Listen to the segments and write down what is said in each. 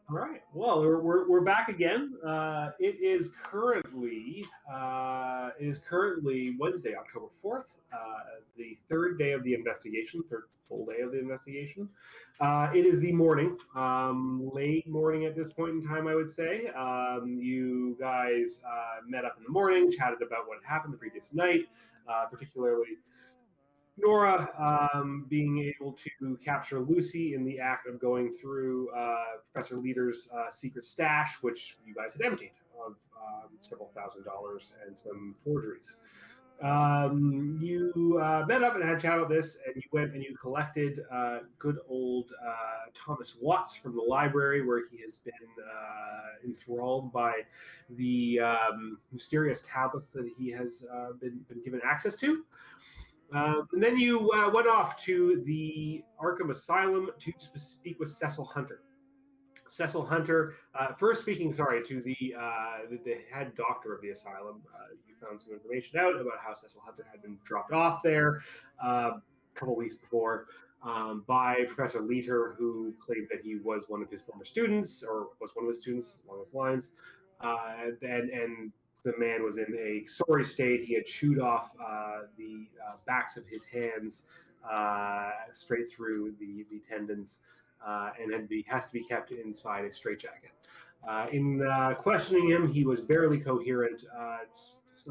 All right. Well, we're back again. It is currently Wednesday, October 4th, the third day of the investigation, third full day of the investigation. It is the morning, late morning at this point in time, I would say. You guys met up in the morning, chatted about what had happened the previous night, particularly Nora being able to capture Lucy in the act of going through Professor Leader's secret stash, which you guys had emptied of several $1,000s and some forgeries. You met up and had a chat about this, and you went and you collected good old Thomas Watts from the library, where he has been enthralled by the mysterious tablets that he has been given access to. And then you went off to the Arkham Asylum to speak with Cecil Hunter. Cecil Hunter, first speaking, to the head doctor of the asylum. You found some information out about how Cecil Hunter had been dropped off there a couple weeks before by Professor Leiter, who claimed that he was one of his former students, or was one of his students along those lines. And the man was in a sorry state. He had chewed off the backs of his hands straight through the tendons, and has to be kept inside a straitjacket. In questioning him, he was barely coherent,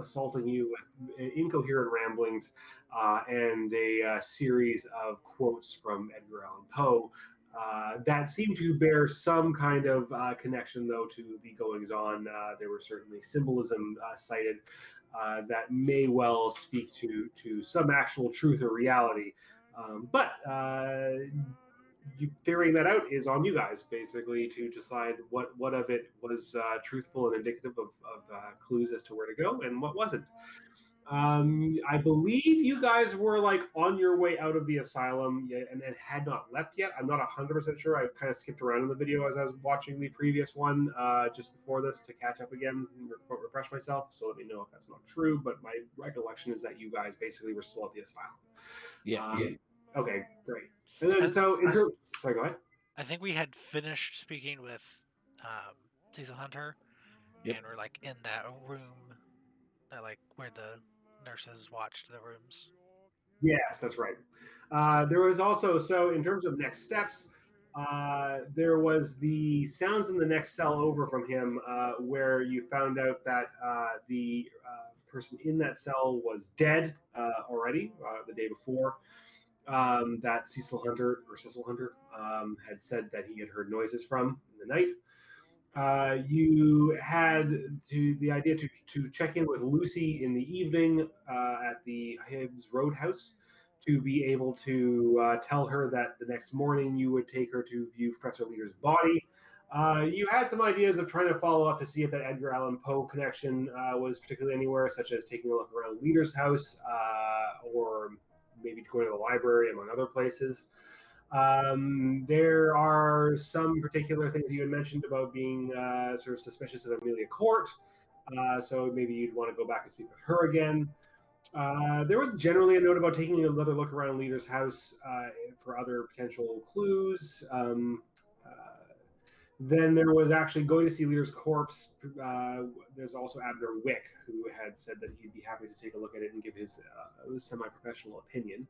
assaulting you with incoherent ramblings and a series of quotes from Edgar Allan Poe. That seemed to bear some kind of connection, though, to the goings-on. There were certainly symbolism cited that may well speak to some actual truth or reality. But figuring that out is on you guys, basically, to decide what of it was truthful and indicative of clues as to where to go, and what wasn't. I believe you guys were on your way out of the asylum and had not left yet. I'm not 100% sure. I kind of skipped around in the video as I was watching the previous one just before this to catch up again and refresh myself. So let me know if that's not true. But my recollection is that you guys basically were still at the asylum. Yeah. Okay, great. And then sorry, go ahead. I think we had finished speaking with Cecil Hunter, and we're in that room, where the nurses watched the rooms. Yes, that's right. There was also, so in terms of next steps, there was the sounds in the next cell over from him, where you found out that the person in that cell was dead already the day before. That Cecil Hunter had said that he had heard noises from in the night. You had the idea to check in with Lucy in the evening at the Hibbs Roadhouse to be able to tell her that the next morning you would take her to view Professor Leader's body. You had some ideas of trying to follow up to see if that Edgar Allan Poe connection was particularly anywhere, such as taking a look around Leader's house or maybe going to the library, among other places. There are some particular things you had mentioned about being sort of suspicious of Amelia Court, so maybe you'd want to go back and speak with her again. There was generally a note about taking another look around Leader's house for other potential clues. Then there was actually going to see Leader's corpse. There's also Abner Wick, who had said that he'd be happy to take a look at it and give his semi-professional opinion.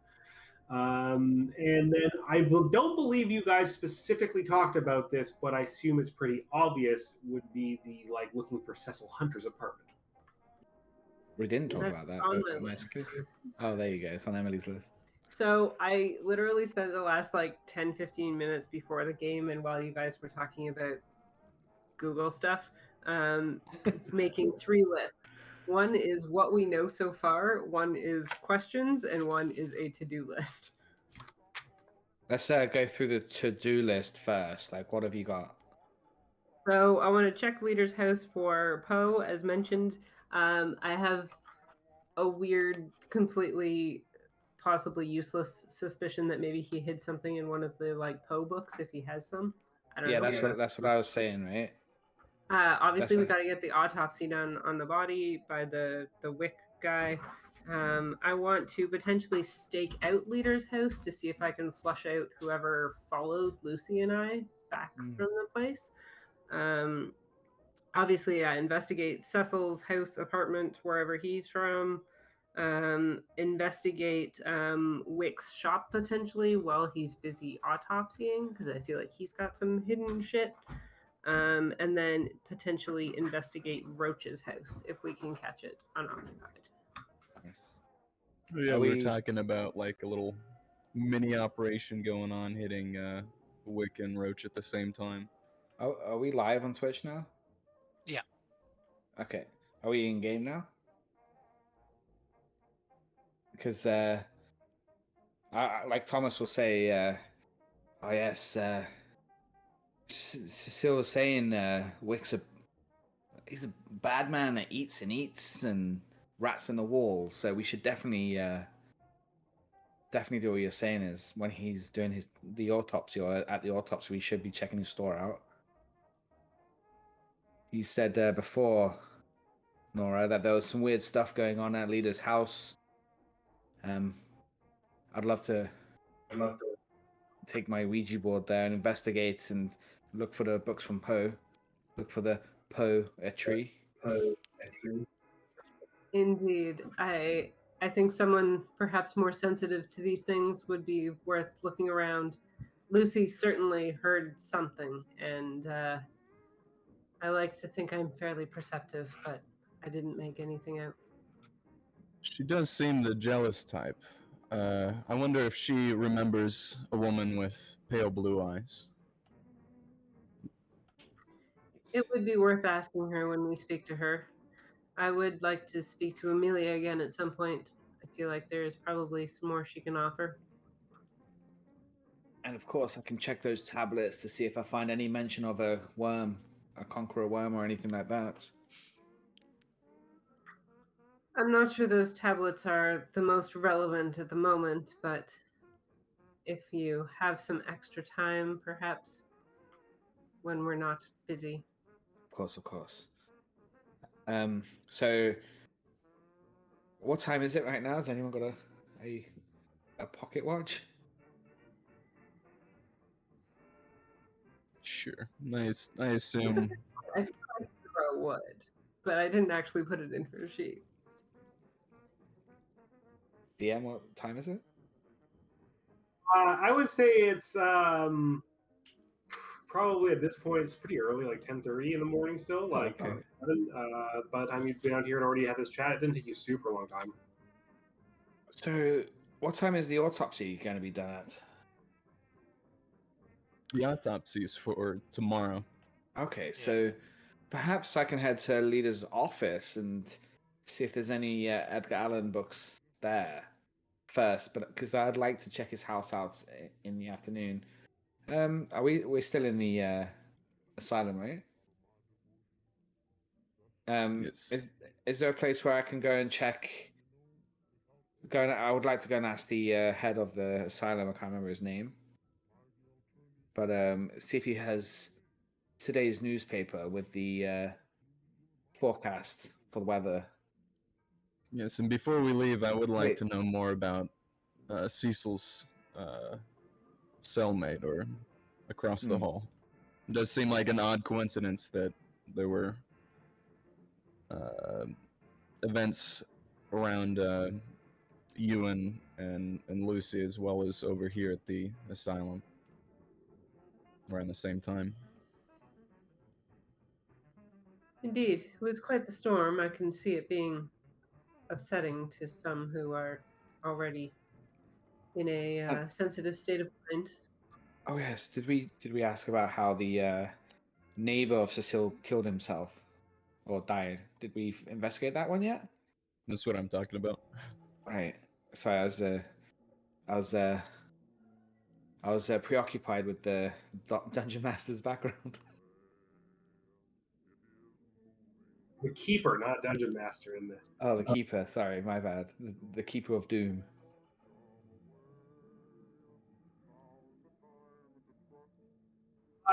And then I don't believe you guys specifically talked about this, but I assume it's pretty obvious, would be the looking for Cecil Hunter's apartment. We didn't talk about that. Oh, there you go. It's on Emily's list. So I literally spent the last 10-15 minutes before the game, and while you guys were talking about Google stuff, making 3 lists. One is what we know so far, one is questions, and one is a to-do list. Let's go through the to-do list first. What have you got? So I want to check Leader's house for Poe, as mentioned. I have a weird, completely possibly useless suspicion that maybe he hid something in one of the Poe books if he has some. I don't know. That's what I was saying, right? Obviously, we got to get the autopsy done on the body by the Wick guy. I want to potentially stake out Leader's house to see if I can flush out whoever followed Lucy and I back from the place. Obviously, investigate Cecil's house, apartment, wherever he's from. Investigate Wick's shop potentially while he's busy autopsying, because I feel like he's got some hidden shit. And then potentially investigate Roach's house if we can catch it unoccupied. Yeah, we were talking about like a little mini operation going on, hitting Wick and Roach at the same time. Are we live on Twitch now? Yeah. Okay. Are we in game now? Because, like Thomas will say, oh yes, Cecile was saying Wick's he's a bad man that eats and rats in the wall. So we should definitely do what you're saying is when he's doing the autopsy or at the autopsy, we should be checking his store out. You said before, Nora, that there was some weird stuff going on at Leader's house. I'd love to take my Ouija board there and investigate and look for the books from Poe. Look for the poetry. Indeed. I think someone perhaps more sensitive to these things would be worth looking around. Lucy certainly heard something, and I like to think I'm fairly perceptive, but I didn't make anything out. She does seem the jealous type. I wonder if she remembers a woman with pale blue eyes. It would be worth asking her when we speak to her. I would like to speak to Amelia again at some point. I feel like there is probably some more she can offer. And of course, I can check those tablets to see if I find any mention of a worm, a conqueror worm, or anything like that. I'm not sure those tablets are the most relevant at the moment, but if you have some extra time, perhaps, when we're not busy. Of course. So, what time is it right now? Has anyone got a pocket watch? Sure. I assume. I feel like Zero would, but I didn't actually put it in her sheet. DM, what time is it? I would say it's probably at this point it's pretty early, like 10:30 in the morning still. Like, okay. By the time you've been out here and already had this chat, it didn't take you a super long time. So, what time is the autopsy going to be done at? The autopsy's for tomorrow. Okay, so perhaps I can head to Leader's office and see if there's any Edgar Allan books there first, but because I'd like to check his house out in the afternoon. We're still in the asylum, right? Yes. Is there a place where I can go and check? I would like to go and ask the head of the asylum. I can't remember his name, but see if he has today's newspaper with the forecast for the weather. Yes, and before we leave, I would like to know more about Cecil's cellmate or across the hall. It does seem like an odd coincidence that there were events around you and Lucy as well as over here at the asylum around the same time. Indeed, it was quite the storm. I can see it being upsetting to some who are already in a sensitive state of mind. Oh yes, did we ask about how the neighbor of Cecile killed himself or died? Did we investigate that one yet? That's what I'm talking about. Right. Sorry, I was preoccupied with the Dungeon Master's background. The Keeper, not Dungeon Master in this. Oh, the Keeper. Sorry, my bad. The Keeper of Doom.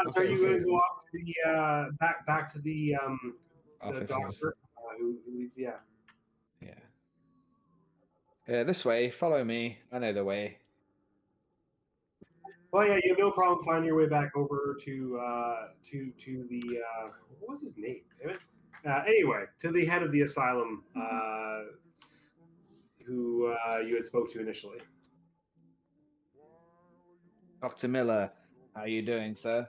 So are you going to go off to the back to the doctor who leads? Yeah. This way. Follow me. I know the way. Well, yeah, you have no problem finding your way back over to the what was his name? Damn it. Anyway, to the head of the asylum, who you had spoke to initially. Dr. Miller, how are you doing, sir?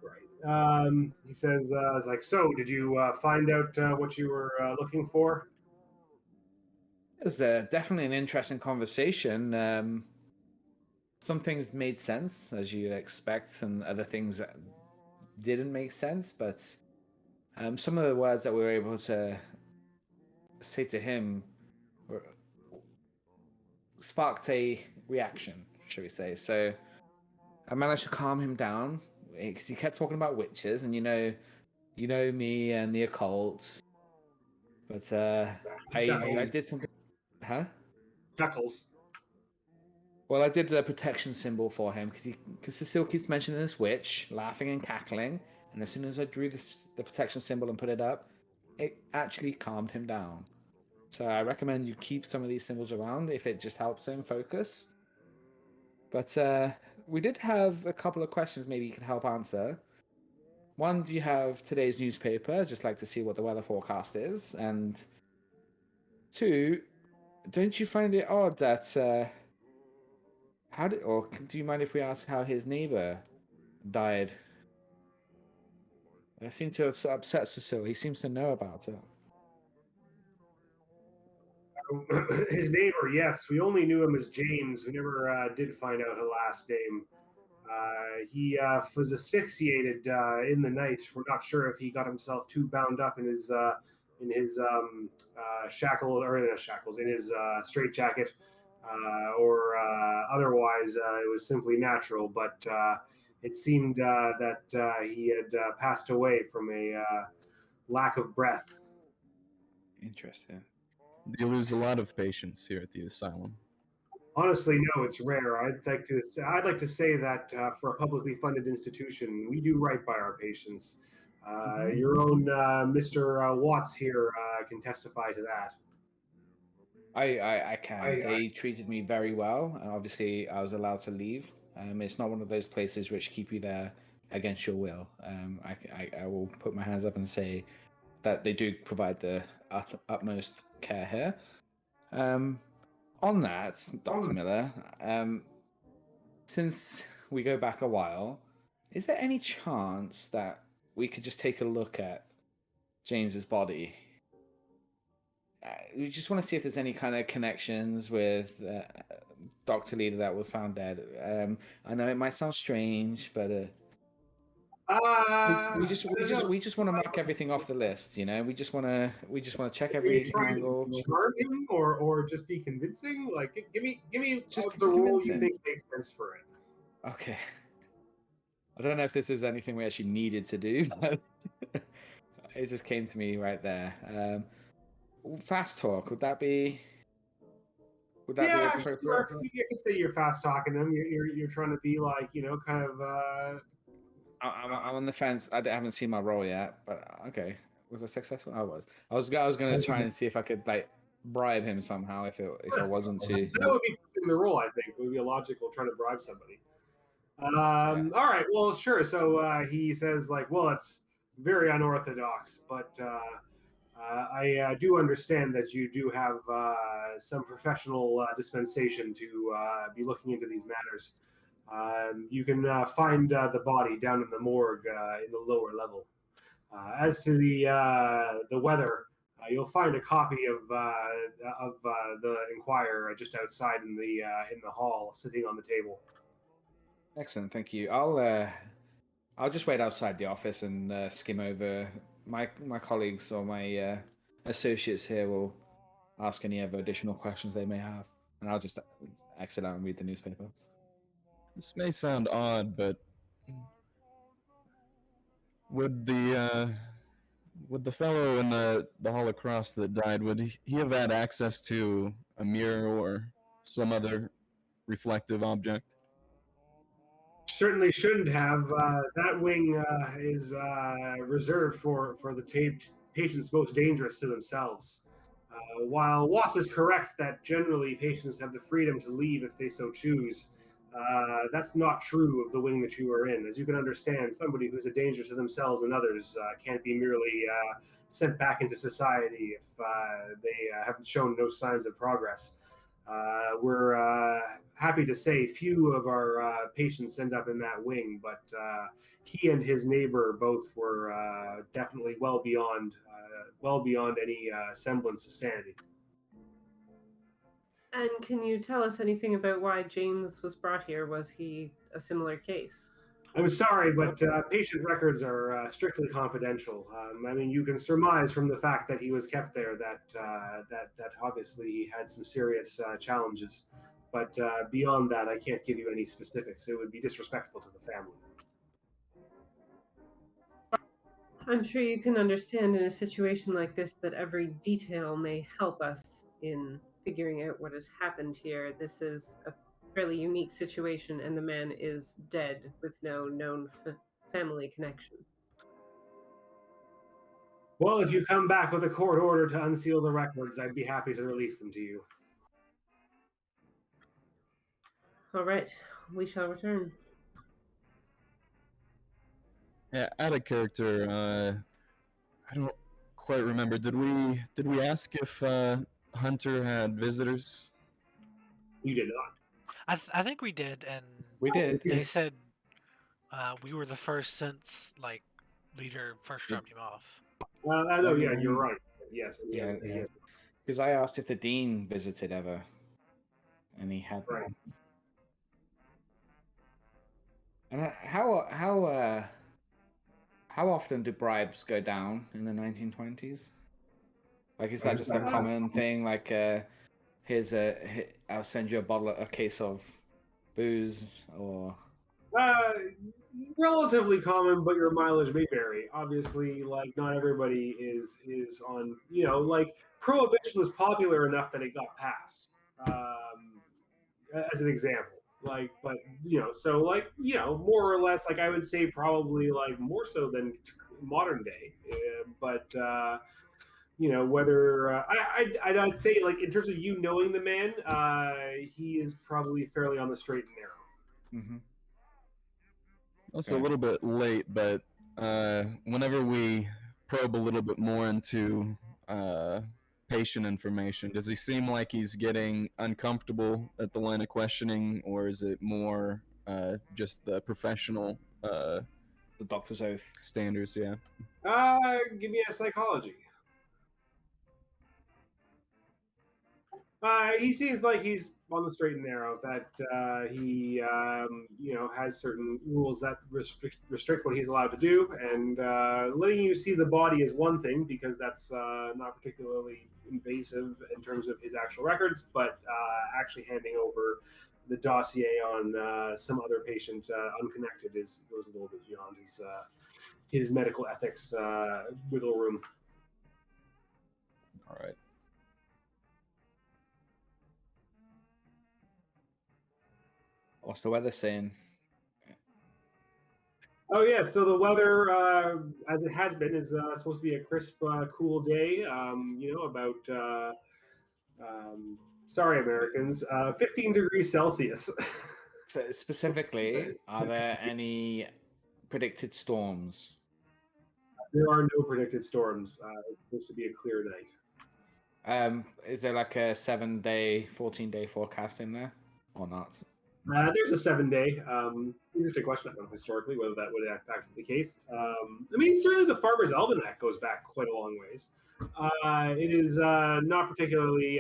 Right. He says, "It's like, so did you find out what you were looking for?" It was definitely an interesting conversation. Some things made sense, as you'd expect, and other things that didn't make sense. But some of the words that we were able to say to him sparked a reaction, shall we say. So I managed to calm him down because he kept talking about witches, and you know me and the occult. But I did some, huh? Chuckles. Well, I did a protection symbol for him because he still keeps mentioning this witch, laughing and cackling. And as soon as I drew the protection symbol and put it up, it actually calmed him down. So I recommend you keep some of these symbols around if it just helps him focus. But we did have a couple of questions maybe you could help answer. One, do you have today's newspaper? Just like to see what the weather forecast is. And two, don't you find it odd that do you mind if we ask how his neighbor died? I seem to have upset Cecil. He seems to know about it. His neighbor, yes. We only knew him as James. We never did find out her last name. He was asphyxiated in the night. We're not sure if he got himself too bound up in his shackle or in his shackles, in his straitjacket, or otherwise it was simply natural. But it seemed that he had passed away from a lack of breath. Interesting. You lose a lot of patients here at the asylum. Honestly, no, it's rare. I'd like to say that for a publicly funded institution, we do right by our patients. Your own Mr. Watts here can testify to that. I can. They treated me very well, and obviously I was allowed to leave. It's not one of those places which keep you there against your will. I will put my hands up and say that they do provide the utmost care here. On that, Dr. Miller, since we go back a while, is there any chance that we could just take a look at James's body? We just want to see if there's any kind of connections with Dr. Leader that was found dead. I know it might sound strange, but we just want to mark everything off the list. You know, we just want to check every angle. Charm him or just be convincing? Like, give me Just the role you convincing. think makes sense for it. Okay. I don't know if this is anything we actually needed to do, but it just came to me right there. Fast talk, would that be be appropriate? Sure. You can say you're fast talking them. You're trying to be like, kind of. I'm on the fence. I haven't seen my role yet, but okay. Was I successful? I was. I was going to try and see if I could like bribe him somehow if I wasn't to. That would be the role. I think it would be illogical trying to bribe somebody. All right. Well, sure. So he says like, well, it's very unorthodox, but I do understand that you do have some professional dispensation to be looking into these matters. You can find the body down in the morgue in the lower level. As to the weather, you'll find a copy of the Enquirer just outside in the hall, sitting on the table. Excellent, thank you. I'll just wait outside the office and skim over. My colleagues or my associates here will ask any other additional questions they may have, and I'll just exit out and read the newspaper. This may sound odd, but would the fellow in the Holocaust that died, would he have had access to a mirror or some other reflective object? Certainly shouldn't have. That wing is reserved for the patients most dangerous to themselves. While Watts is correct that generally patients have the freedom to leave if they so choose, that's not true of the wing that you are in. As you can understand, somebody who's a danger to themselves and others can't be merely sent back into society if they haven't shown no signs of progress. We're happy to say few of our patients end up in that wing, but he and his neighbor both were definitely well beyond any semblance of sanity. And can you tell us anything about why James was brought here? Was he a similar case? I'm sorry, but patient records are strictly confidential. I mean, you can surmise from the fact that he was kept there that obviously he had some serious challenges. But beyond that, I can't give you any specifics. It would be disrespectful to the family. I'm sure you can understand in a situation like this that every detail may help us in figuring out what has happened here. This is a fairly unique situation, and the man is dead with no known family connection. Well, if you come back with a court order to unseal the records, I'd be happy to release them to you. All right, we shall return. Yeah, out of character. I don't quite remember. Did we ask if Hunter had visitors? You did not. I think we did, and We did. they said we were the first since like leader first dropped him off. No, yeah, you're right. Yes, Yeah, yes, yeah. yes. Because I asked if the dean visited ever, and he hadn't. Right. And how often do bribes go down in the 1920s? Like, is that just a common thing? Like, I'll send you a case of booze, or Relatively common, but your mileage may vary. Obviously, like not everybody is on. Like prohibition was popular enough that it got passed. As an example, like, but so like more or less, like I would say probably like more so than modern day. But whether I'd say like in terms of you knowing the man, he is probably fairly on the straight and narrow. Mm-hmm. Also a little bit late, but whenever we probe a little bit more into patient information, does he seem like he's getting uncomfortable at the line of questioning, or is it more just the professional the doctor's oath standards? Yeah. Give me a psychology. He seems like he's on the straight and narrow. That he, has certain rules that restrict what he's allowed to do, and letting you see the body is one thing because that's not particularly invasive in terms of his actual records. But actually handing over the dossier on some other patient unconnected goes a little bit beyond his medical ethics wiggle room. All right. What's the weather saying? Oh yeah, so the weather, as it has been, is supposed to be a crisp, cool day. About sorry, Americans, 15 degrees Celsius. So specifically, are there any predicted storms? There are no predicted storms. It's supposed to be a clear night. Is there like a 7-day, 14-day forecast in there, or not? There's a 7-day. Interesting question. I don't know historically whether that would actually be the case. Certainly the Farmer's Almanac goes back quite a long ways. It is not particularly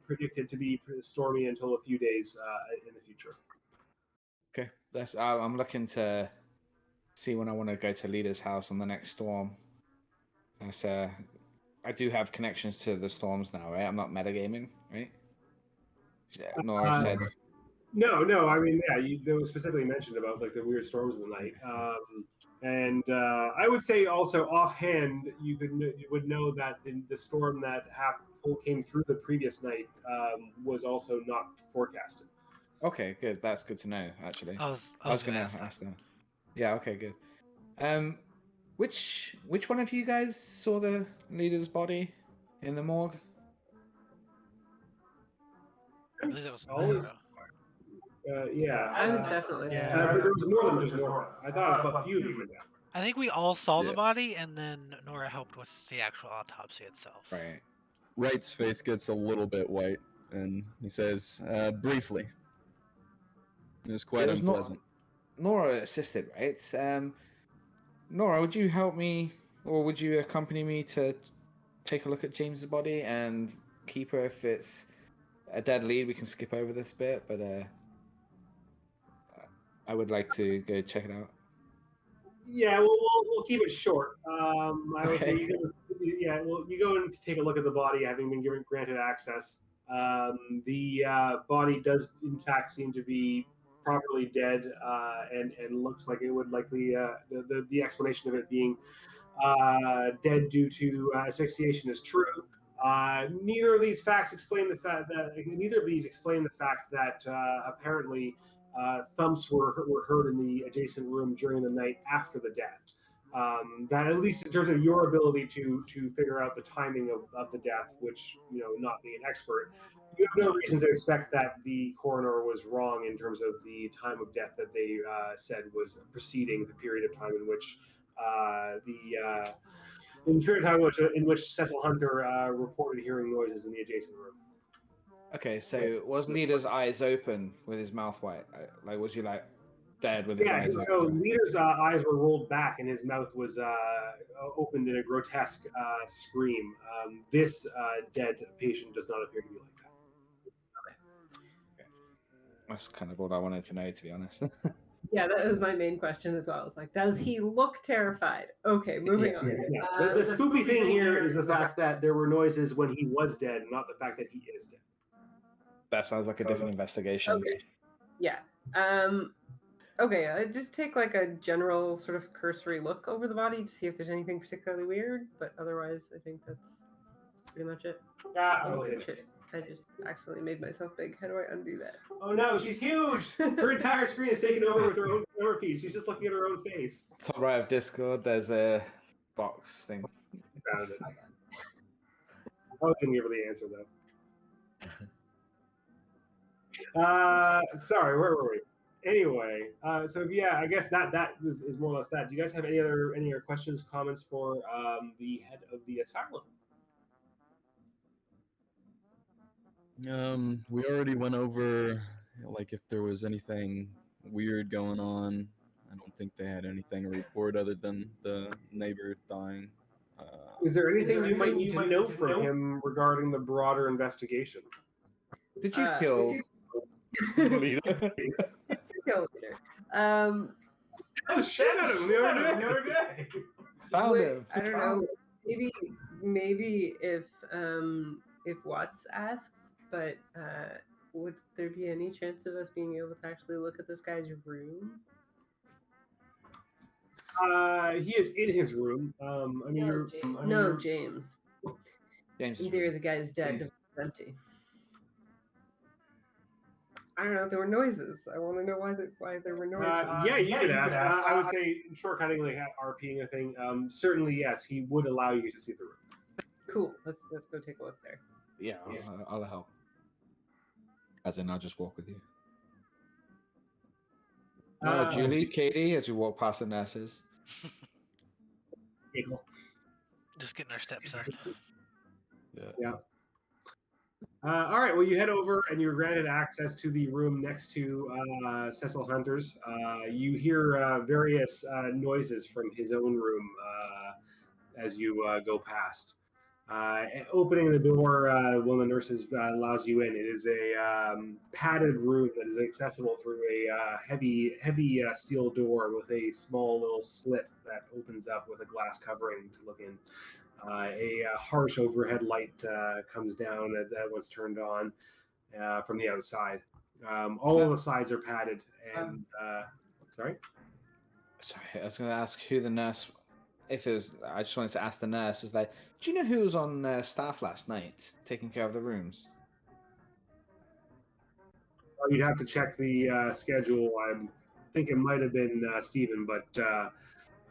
predicted to be stormy until a few days in the future. Okay, I'm looking to see when I want to go to Leader's house on the next storm. I do have connections to the storms now, right? I'm not metagaming, right? Nora said. No. I mean, yeah, there was specifically mentioned about like the weird storms of the night, and I would say also offhand, you would know that the storm that came through the previous night was also not forecasted. Okay, good. That's good to know. Actually, I was going to ask that. Yeah. Okay. Good. Which one of you guys saw the leader's body in the morgue? I believe that was All of- Nora. Yeah. I was definitely But there was more than just Nora. I thought a few of you went down. I think we all saw the Yeah. body, and then Nora helped with the actual autopsy itself. Right. Wright's face gets a little bit white, and he says, briefly, it was quite It was unpleasant. Nora assisted, right? Nora, would you help me, or would you accompany me to take a look at James's body and keep her if it's a dead lead? We can skip over this bit, but I would like to go check it out. Yeah, we'll keep it short. I would say you go and take a look at the body, having been granted access. The body does, in fact, seem to be properly dead, and looks like it would likely the explanation of it being dead due to asphyxiation is true. Neither of these explain the fact that apparently thumps were heard in the adjacent room during the night after the death. That, at least in terms of your ability to figure out the timing of the death, which, not being an expert, you have no reason to expect that the coroner was wrong in terms of the time of death that they said was preceding the period of time in which in which Cecil Hunter reported hearing noises in the adjacent room. Okay, so was Leader's eyes open with his mouth white? Like, was he dead with his eyes so open? Leader's eyes were rolled back and his mouth was opened in a grotesque scream. This dead patient does not appear to be like that. That's kind of all I wanted to know, to be honest. Yeah, that was my main question as well. It's like, does he look terrified? Okay, moving on. Yeah. The spooky thing here is the fact that there were noises when he was dead, not the fact that he is dead. That sounds like a different investigation. Okay. Yeah. Okay, I just take a general sort of cursory look over the body to see if there's anything particularly weird, but otherwise I think that's pretty much it. Oh, shit. I just accidentally made myself big. How do I undo that? Oh no, she's huge! Her entire screen is taken over with her own camera feed. She's just looking at her own face. Top right of Discord, there's a box thing. Found it. I was going to give her the answer though. Sorry, where were we? Anyway, so yeah, I guess that is more or less that. Do you guys have any other questions, comments for the head of the asylum? We already went over if there was anything weird going on. I don't think they had anything to report other than the neighbor dying. Is there anything you might need to know from him regarding the broader investigation? Did you kill Leader? Kill Leader. The shit out of him the other day. Found him. I don't know. Maybe if Watts asks, but would there be any chance of us being able to actually look at this guy's room? He is in his room. James. James. In theory, the guy's dead. The room's empty. I don't know if there were noises. I want to know why there were noises. Yeah, you could ask. I would say shortcutting, RPing a thing. Certainly, yes, he would allow you to see the room. Cool. Let's go take a look there. Yeah, I'll help. As in, I'll just walk with you. Julie, Katie, as we walk past the nurses. Just getting our steps in. Yeah. All right. Well, you head over and you're granted access to the room next to Cecil Hunter's. You hear various noises from his own room as you go past. Opening the door, one of the nurses allows you in. It is a padded room that is accessible through a heavy steel door with a small little slit that opens up with a glass covering to look in. A harsh overhead light comes down once turned on from the outside. All of the sides are padded. And sorry, I was going to ask who the nurse. I just wanted to ask the nurse, do you know who was on staff last night taking care of the rooms? You'd have to check the schedule. I think it might have been Stephen, but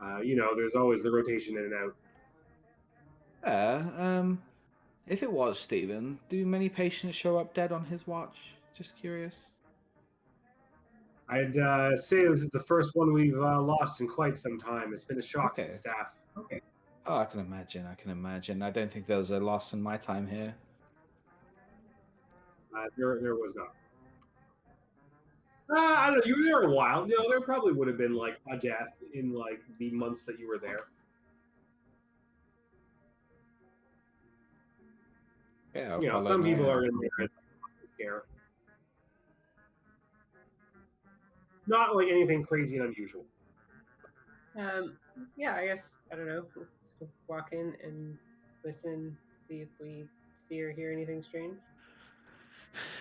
there's always the rotation in and out. If it was Stephen, do many patients show up dead on his watch? Just curious. I'd say this is the first one we've lost in quite some time. It's been a shock to the staff. Okay. Oh, I can imagine. I don't think there was a loss in my time here. There was not. I don't know. You were there a while. You know, there probably would have been like a death in like the months that you were there. Yeah, you know, some people are in there as scare. Not like anything crazy and unusual. Yeah, I guess I don't know. We'll walk in and listen, see if we see or hear anything strange.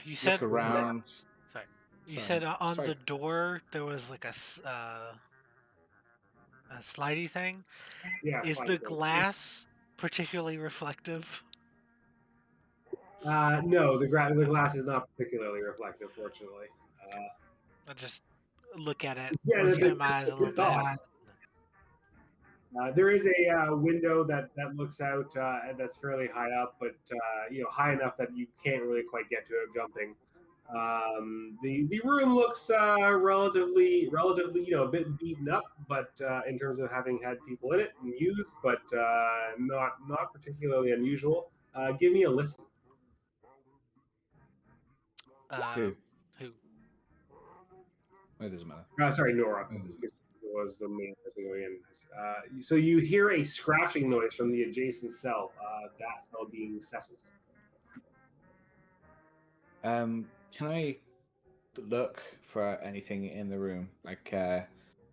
You said look around. Sorry. You said on the door there was like a slidey thing. Yeah. Is the glass particularly reflective? No, the glass is not particularly reflective, fortunately. I just look at it, Yeah, squint my eyes a little bit. There is a window that looks out that's fairly high up, but you know, high enough that you can't really quite get to it jumping. The room looks relatively you know, a bit beaten up, but in terms of having had people in it and used, but not particularly unusual. Give me a listen. Who? It doesn't matter. Sorry, Nora was the main person going in. So you hear a scratching noise from the adjacent cell. That cell being Cecil's. Can I look for anything in the room? Like,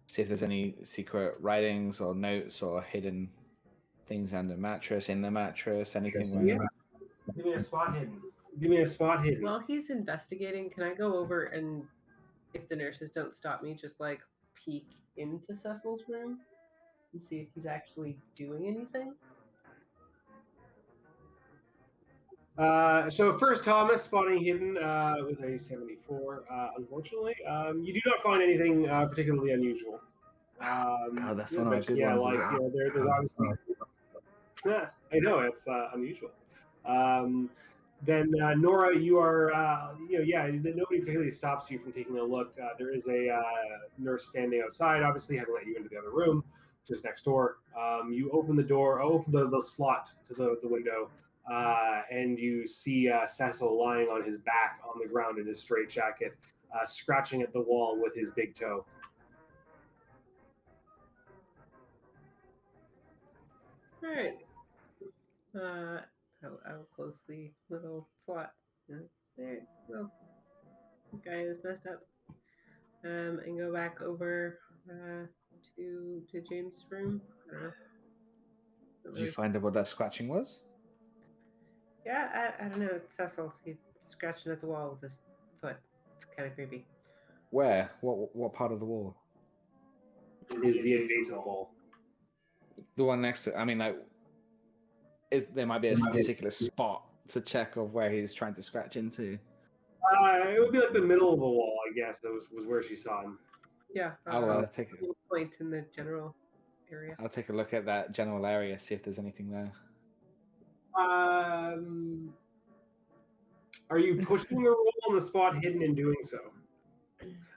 see if there's any secret writings or notes or hidden things under the mattress, in the mattress, anything like that? Give me a spot hidden. Give me a spot hidden. While he's investigating, can I go over and, if the nurses don't stop me, just like peek into Cecil's room and see if he's actually doing anything? So first, Thomas, spotting hidden with a 74. Unfortunately, you do not find anything particularly unusual. God, that's one of my good yeah, ones. like you know, there's obviously. I know it's unusual. Then Nora, you are, you know, yeah, nobody particularly stops you from taking a look. There is a nurse standing outside, obviously, having let you into the other room, just next door. You open the door, open the slot to the window, and you see Cecil lying on his back on the ground in his straitjacket, scratching at the wall with his big toe. All right. I'll close the little slot. There, well, the guy is messed up. And go back over to James' room. I don't know. Did you find out what that scratching was? Yeah, I don't know. It's Cecil. He's scratching at the wall with his foot. It's kind of creepy. Where? What part of the wall? It is the adjacent wall. The one next to it. I mean, like, there might be a particular spot to check of where he's trying to scratch into. It would be like the middle of the wall, I guess. That was where she saw him. Yeah. I'll take a point in the general area. I'll take a look at that general area, see if there's anything there. Are you pushing the roll on the spot hidden in doing so?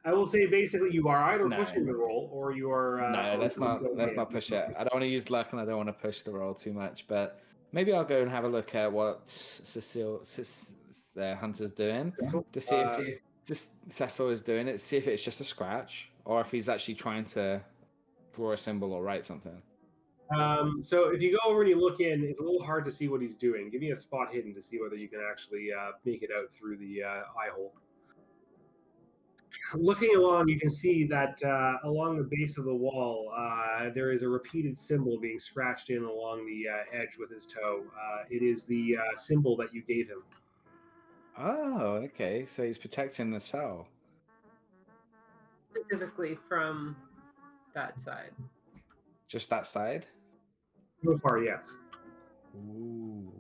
I will say basically you are either pushing the roll or you are. No, let's not push it. I don't want to use luck and I don't want to push the roll too much, but maybe I'll go and have a look at what Hunter's doing to see if Cecil is doing it, see if it's just a scratch or if he's actually trying to draw a symbol or write something. So if you go over and you look in, it's a little hard to see what he's doing. Give me a spot hidden to see whether you can actually make it out through the eye hole. Looking along, you can see that along the base of the wall, there is a repeated symbol being scratched in along the edge with his toe. It is the symbol that you gave him. Oh, okay. So he's protecting the cell. Specifically from that side. Just that side? So far, yes. Ooh.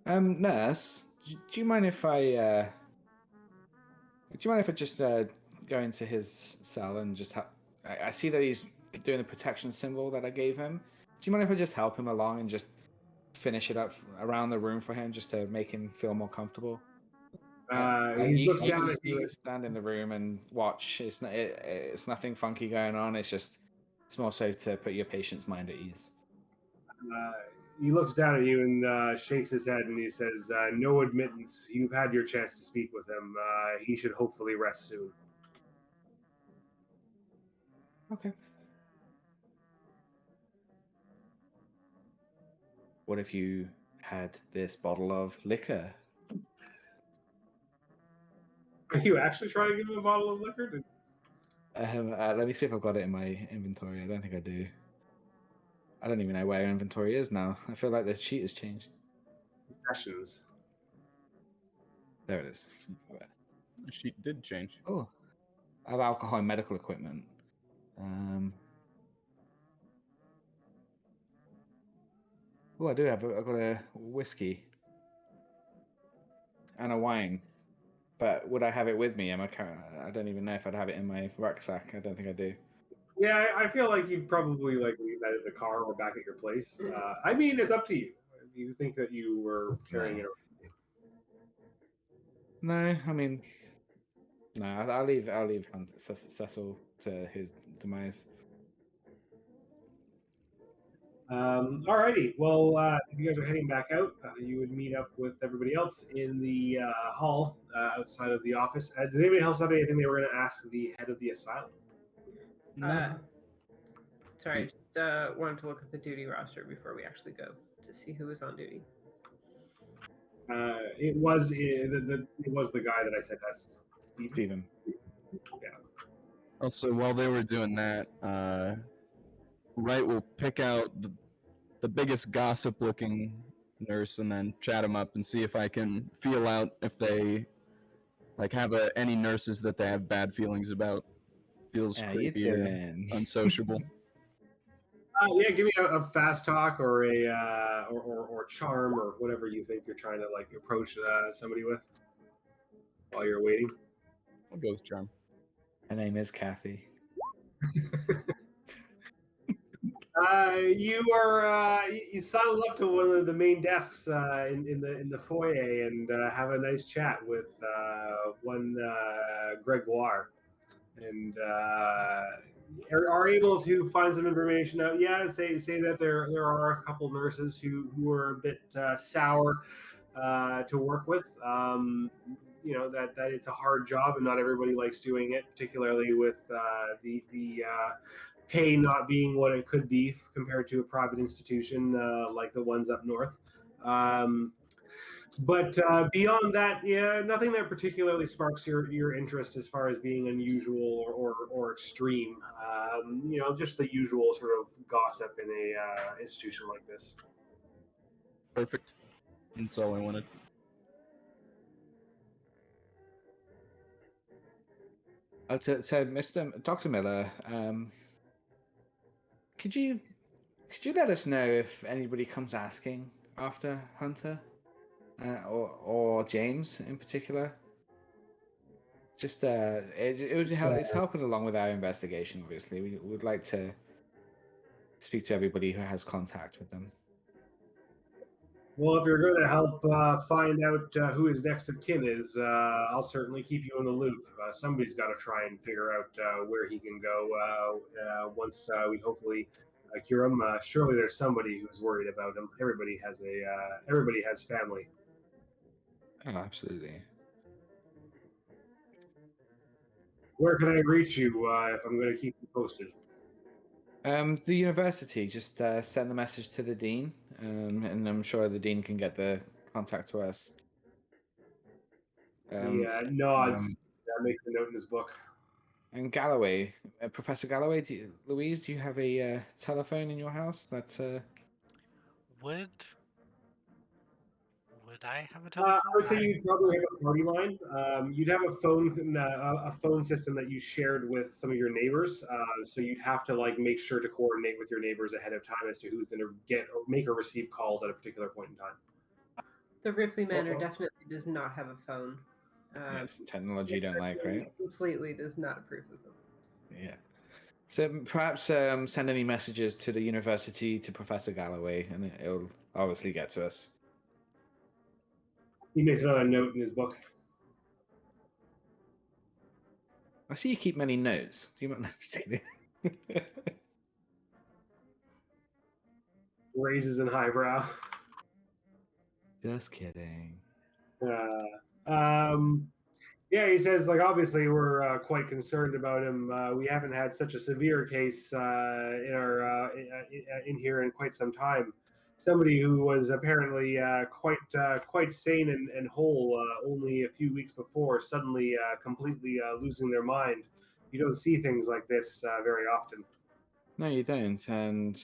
Nurse, do you mind if I just go into his cell and just I see that he's doing the protection symbol that I gave him. Do you mind if I just help him along and just finish it up around the room for him just to make him feel more comfortable. He looks down at You you. can stand in the room and watch. It's nothing funky going on. It's more so to put your patient's mind at ease. He looks down at you and shakes his head, and he says, "No admittance. You've had your chance to speak with him. He should hopefully rest soon." Okay. What if you had this bottle of liquor? Are you actually trying to give him a bottle of liquor? Let me see if I've got it in my inventory. I don't think I do. I don't even know where inventory is now. I feel like the sheet has changed. Sessions. There it is. The sheet did change. Oh, I have alcohol and medical equipment. Oh, I do have. I've got a whiskey and a wine. But would I have it with me? I don't even know if I'd have it in my rucksack. I don't think I do. Yeah, I feel like you'd probably like leave that in the car or back at your place. I mean, it's up to you. You think that you were carrying it around? No, I mean, no. I'll leave Cecil to his demise. Alrighty. Well, if you guys are heading back out, you would meet up with everybody else in the hall outside of the office. Did anybody else have anything they were going to ask the head of the asylum? Sorry, just wanted to look at the duty roster before we actually go to see who was on duty. It was the guy that I said that's Steven. Yeah. Also, while they were doing that, Wright will pick out the biggest gossip-looking nurse and then chat him up and see if I can feel out if they have any nurses that they have bad feelings about. Feels creepy or unsociable. Yeah, give me a fast talk or a or charm or whatever you think you're trying to approach somebody with while you're waiting. I'll go with charm. Her name is Kathy. You sidle up to one of the main desks in the foyer and have a nice chat with one Gregoire, and are able to find some information out. Yeah, say that there are a couple nurses who are a bit sour to work with. That it's a hard job and not everybody likes doing it, particularly with the pay not being what it could be compared to a private institution like the ones up north. But beyond that, yeah, nothing that particularly sparks your interest as far as being unusual or extreme. Just the usual sort of gossip in a institution like this. Perfect. That's all I wanted. So, Dr. Miller, could you let us know if anybody comes asking after Hunter, or James in particular? Just it's helping along with our investigation. Obviously, we would like to speak to everybody who has contact with them. Well, if you're going to help find out who his next of kin is, I'll certainly keep you in the loop. Somebody's got to try and figure out where he can go once we hopefully cure him. Surely there's somebody who's worried about him. Everybody has family. Oh, absolutely. Where can I reach you if I'm going to keep you posted? The university, just send the message to the dean, and I'm sure the dean can get the contact to us. He nods. Makes a note in his book. And Galloway, Professor Galloway, Louise, do you have a telephone in your house? That's Would I have a telephone? I would say you'd probably have a party line. You'd have a phone system that you shared with some of your neighbors. So you'd have to make sure to coordinate with your neighbors ahead of time as to who's going to get or make or receive calls at a particular point in time. The Ripley Manor definitely does not have a phone. yes, technology you don't like, right? Completely does not approve of them. Yeah. So perhaps send any messages to the university to Professor Galloway, and obviously get to us. He makes another note in his book. I see you keep many notes. Do you not know? Raises an eyebrow. Just kidding. Yeah, he says, like, obviously we're quite concerned about him. We haven't had such a severe case in here in quite some time. Somebody who was apparently quite sane and whole only a few weeks before, suddenly completely losing their mind. You don't see things like this very often. No, you don't. And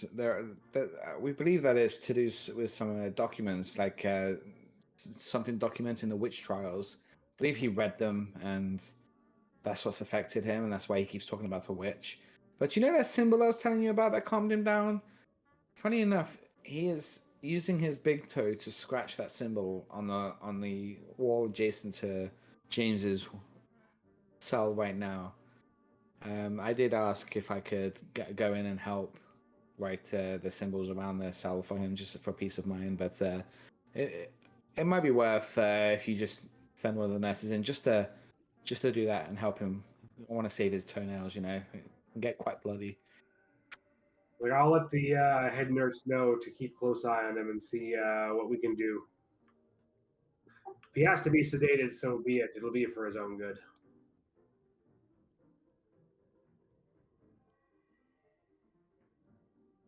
we believe that it's to do with some documents, like something documenting the witch trials. I believe he read them, and that's what's affected him, and that's why he keeps talking about a witch. But you know that symbol I was telling you about that calmed him down? Funny enough, he is using his big toe to scratch that symbol on the wall adjacent to James's cell right now. I did ask if I could go in and help write the symbols around the cell for him, just for peace of mind. But it might be worth if you just send one of the nurses in just to do that and help him. I want to save his toenails, you know, it can get quite bloody. Like, I'll let the head nurse know to keep close eye on him and see what we can do. If he has to be sedated, so be it. It'll be for his own good.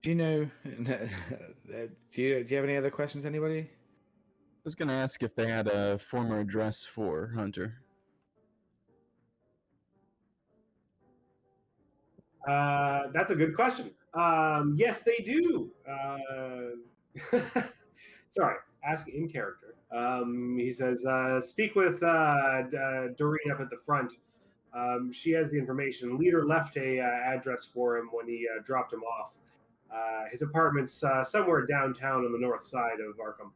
Do you know? Do you have any other questions, anybody? I was going to ask if they had a former address for Hunter. That's a good question. Yes, they do. Sorry, ask in character. He says, speak with Doreen up at the front. She has the information. Leader left a address for him when he dropped him off. His apartment's somewhere downtown on the north side of Arkham.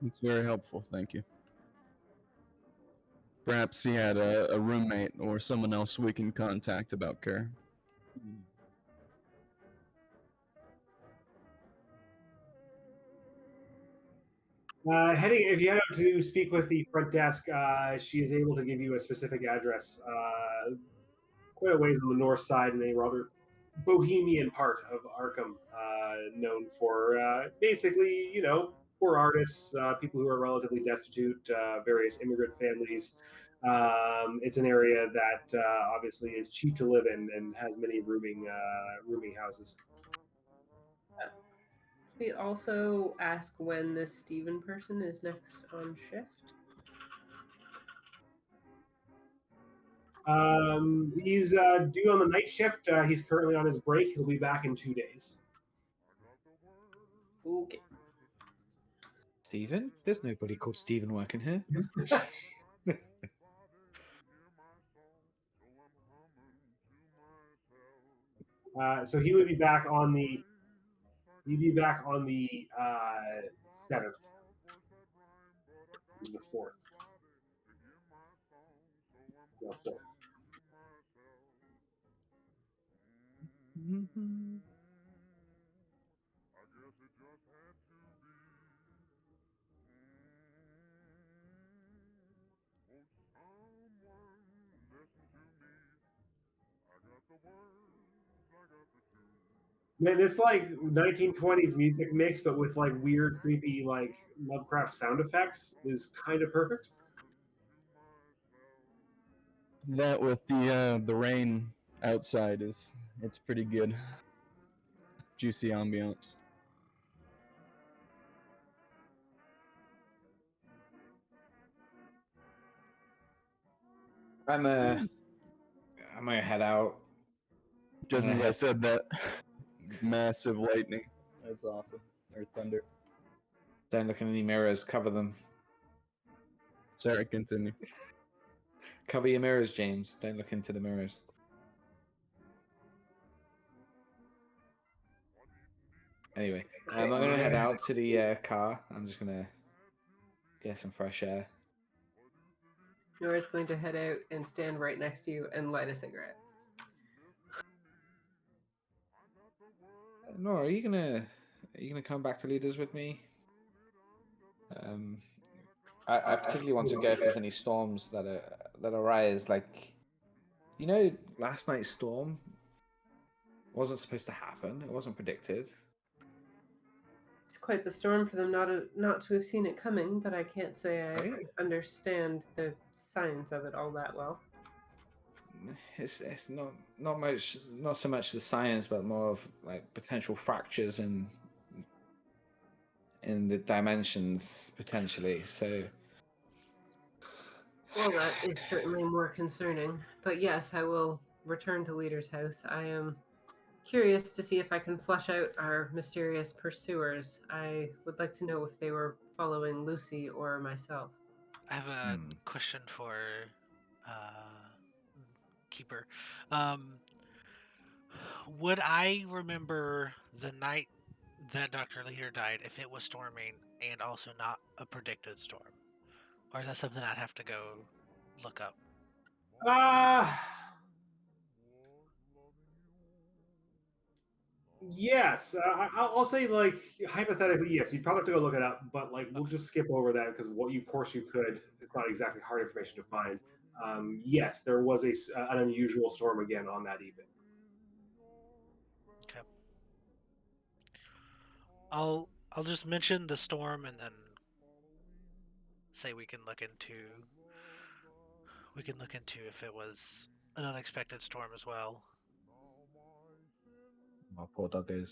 It's very helpful, thank you. Perhaps he had a roommate or someone else we can contact about care. If you head out to speak with the front desk, she is able to give you a specific address. Quite a ways on the north side in a rather bohemian part of Arkham, known for basically, you know, poor artists, people who are relatively destitute, various immigrant families. It's an area that obviously is cheap to live in and has many rooming houses. We also ask when this Steven person is next on shift. He's due on the night shift. He's currently on his break. He'll be back in 2 days. Okay. Steven? There's nobody called Steven working here. So he would be back on the. He'd be back on the 7th. The 4th. No, 4th. Mm-hmm. Man, it's like 1920s music mix, but with like weird, creepy, like Lovecraft sound effects is kind of perfect. That with the rain outside it's pretty good. Juicy ambiance. I'm gonna head out. Just as I said that, massive lightning. That's awesome. Or thunder. Don't look in any mirrors. Cover them. Sorry, continue. Cover your mirrors, James. Don't look into the mirrors. Anyway, I'm gonna head out to the car. I'm just gonna get some fresh air. Nora's going to head out and stand right next to you and light a cigarette. Nora, are you gonna are you gonna come back to leaders with me? I particularly want to go if there's any storms that arise. Like, last night's storm wasn't supposed to happen. It wasn't predicted. It's quite the storm for them not to have seen it coming, but I can't say I Right? understand the science of it all that well. It's not so much the science, but more of like potential fractures in the dimensions potentially. So Well, that is certainly more concerning. But yes, I will return to Leader's house. I am curious to see if I can flush out our mysterious pursuers. I would like to know if they were following Lucy or myself. I have a question for Keeper. Would I remember the night that Dr. Leader died if it was storming and also not a predicted storm? Or is that something I'd have to go look up? Yes, I'll say like hypothetically, yes. You'd probably have to go look it up, but like we'll just skip over that because of course you could. It's not exactly hard information to find. Yes, there was an unusual storm again on that evening. Okay. I'll just mention the storm and then say we can look into if it was an unexpected storm as well. my poor doggos.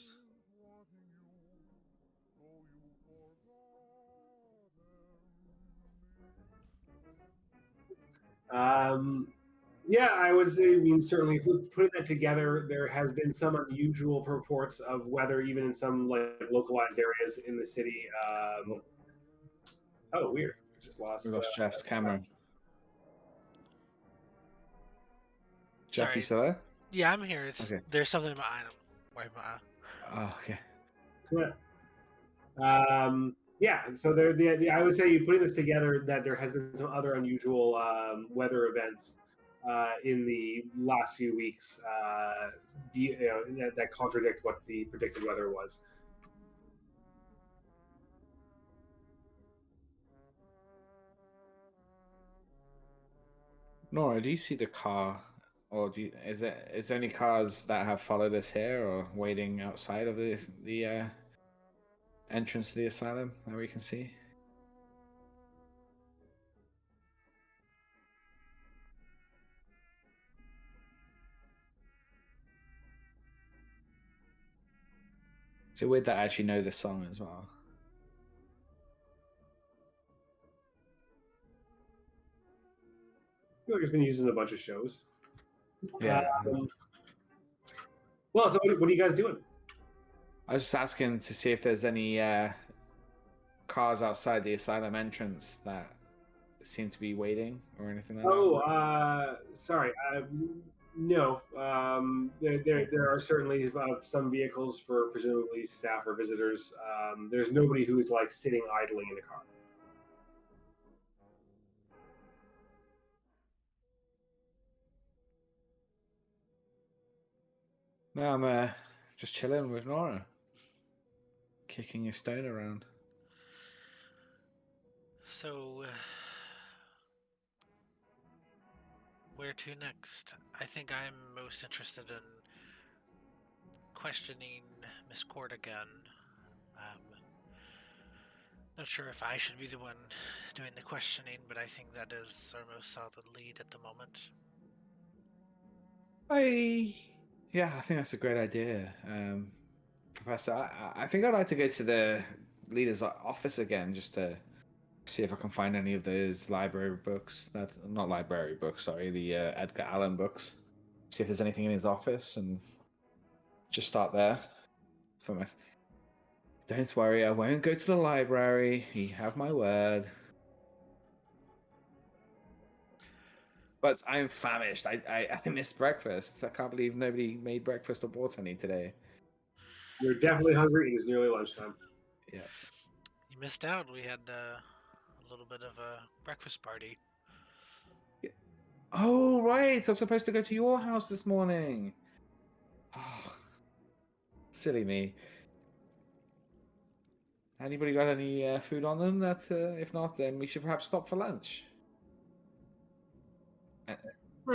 Yeah, I would say. I mean, certainly putting that together, there has been some unusual reports of weather, even in some like localized areas in the city. Oh, weird! We just lost. We lost Jeff's camera. Jeff, Sorry. you still there? Yeah, I'm here. It's Okay. there's something in my item. Wait, Oh, okay. Yeah, so I would say putting this together that there has been some other unusual weather events in the last few weeks that contradict what the predicted weather was. Nora, do you see the car, or is there any cars that have followed us here or waiting outside of the entrance to the asylum that we can see? Is it weird that I actually know this song as well? I feel like it's been used in a bunch of shows. Yeah. Well, so what are you guys doing? I was just asking to see if there's any cars outside the asylum entrance that seem to be waiting or anything like that. Oh, sorry. No. There are certainly some vehicles for presumably staff or visitors. There's nobody who's like sitting idling in a car. No, I'm just chilling with Nora, kicking a stone around. So, where to next? I think I'm most interested in questioning Miss Court again. Not sure if I should be the one doing the questioning, but I think that is our most solid lead at the moment. Yeah, I think that's a great idea, Professor. I think I'd like to go to the leader's office again just to see if I can find any of those library books. Not library books, sorry, the Edgar Allan books. See if there's anything in his office and just start there. Don't worry, I won't go to the library. You have my word. But I'm famished. I missed breakfast. I can't believe nobody made breakfast or bought any today. You're definitely hungry. It is nearly lunchtime. Yeah. You missed out. We had a little bit of a breakfast party. Yeah. Oh, right. I'm supposed to go to your house this morning. Oh, silly me. Anybody got any food on them? That if not, then we should perhaps stop for lunch. I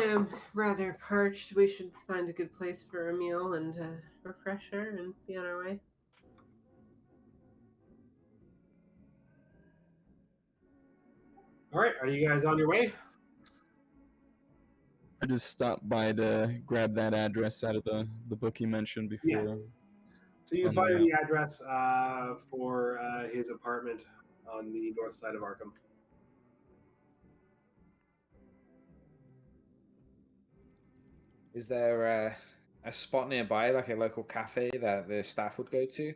am rather parched. We should find a good place for a meal and a refresher and be on our way. All right, are you guys on your way? I just stopped by to grab that address out of the book you mentioned before. So you On the find way the address for his apartment on the north side of Arkham. Is there a spot nearby, like a local cafe that the staff would go to?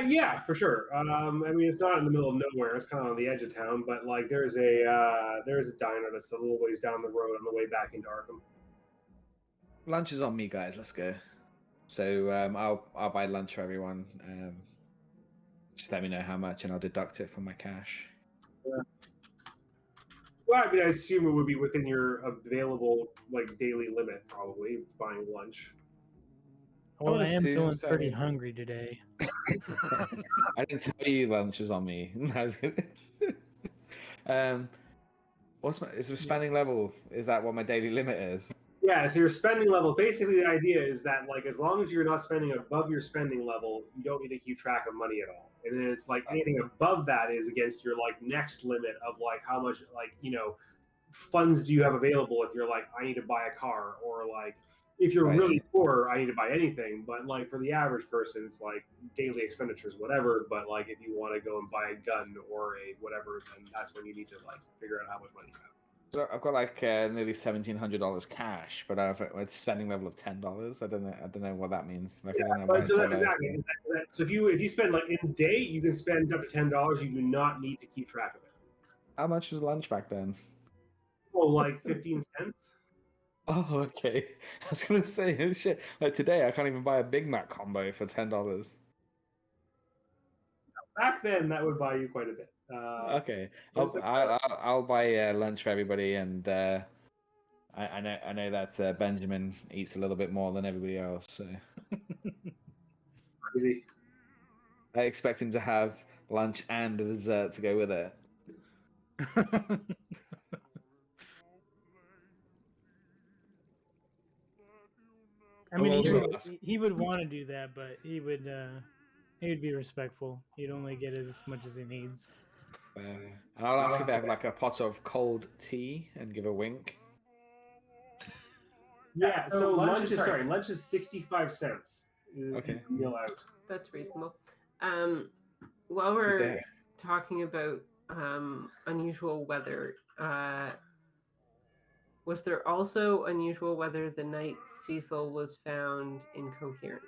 Yeah, for sure. I mean, it's not in the middle of nowhere. It's kind of on the edge of town, but like there's a diner that's a little ways down the road on the way back into Arkham. Lunch is on me, guys. Let's go. So I'll buy lunch for everyone. Just let me know how much, and I'll deduct it from my cash. Yeah. Well, I mean, I assume it would be within your available like daily limit, probably buying lunch. Well, I am feeling so. pretty hungry today. I didn't tell you lunch was on me. Is the spending level? Is that what my daily limit is? Yeah, so your spending level, basically the idea is that like as long as you're not spending above your spending level, you don't need to keep track of money at all. And then it's like anything above that is against your like next limit of like how much like, funds do you have available if you're like, I need to buy a car, or like if you're really poor, I need to buy anything. But like for the average person, it's like daily expenditures, whatever. But like if you want to go and buy a gun or a whatever, then that's when you need to like figure out how much money you have. So I've got like nearly $1,700 cash, but I've a spending level of $10. I don't know what that means. Like, so that's exactly. So if you spend like in a day, you can spend up to $10. You do not need to keep track of it. How much was lunch back then? Oh, like 15 cents. Oh, okay. I was gonna say, oh, shit. Like today, I can't even buy a Big Mac combo for $10. Back then, that would buy you quite a bit. Okay, I'll buy lunch for everybody, and I know that Benjamin eats a little bit more than everybody else, so Crazy. I expect him to have lunch and a dessert to go with it. I mean, he would want to do that, but he would be respectful. He'd only get as much as he needs. And I'll ask if they have like a pot of cold tea and give a wink. Yeah, so lunch is 65 cents. Okay. Meal out. That's reasonable. While we're talking about unusual weather, was there also unusual weather the night Cecil was found incoherent?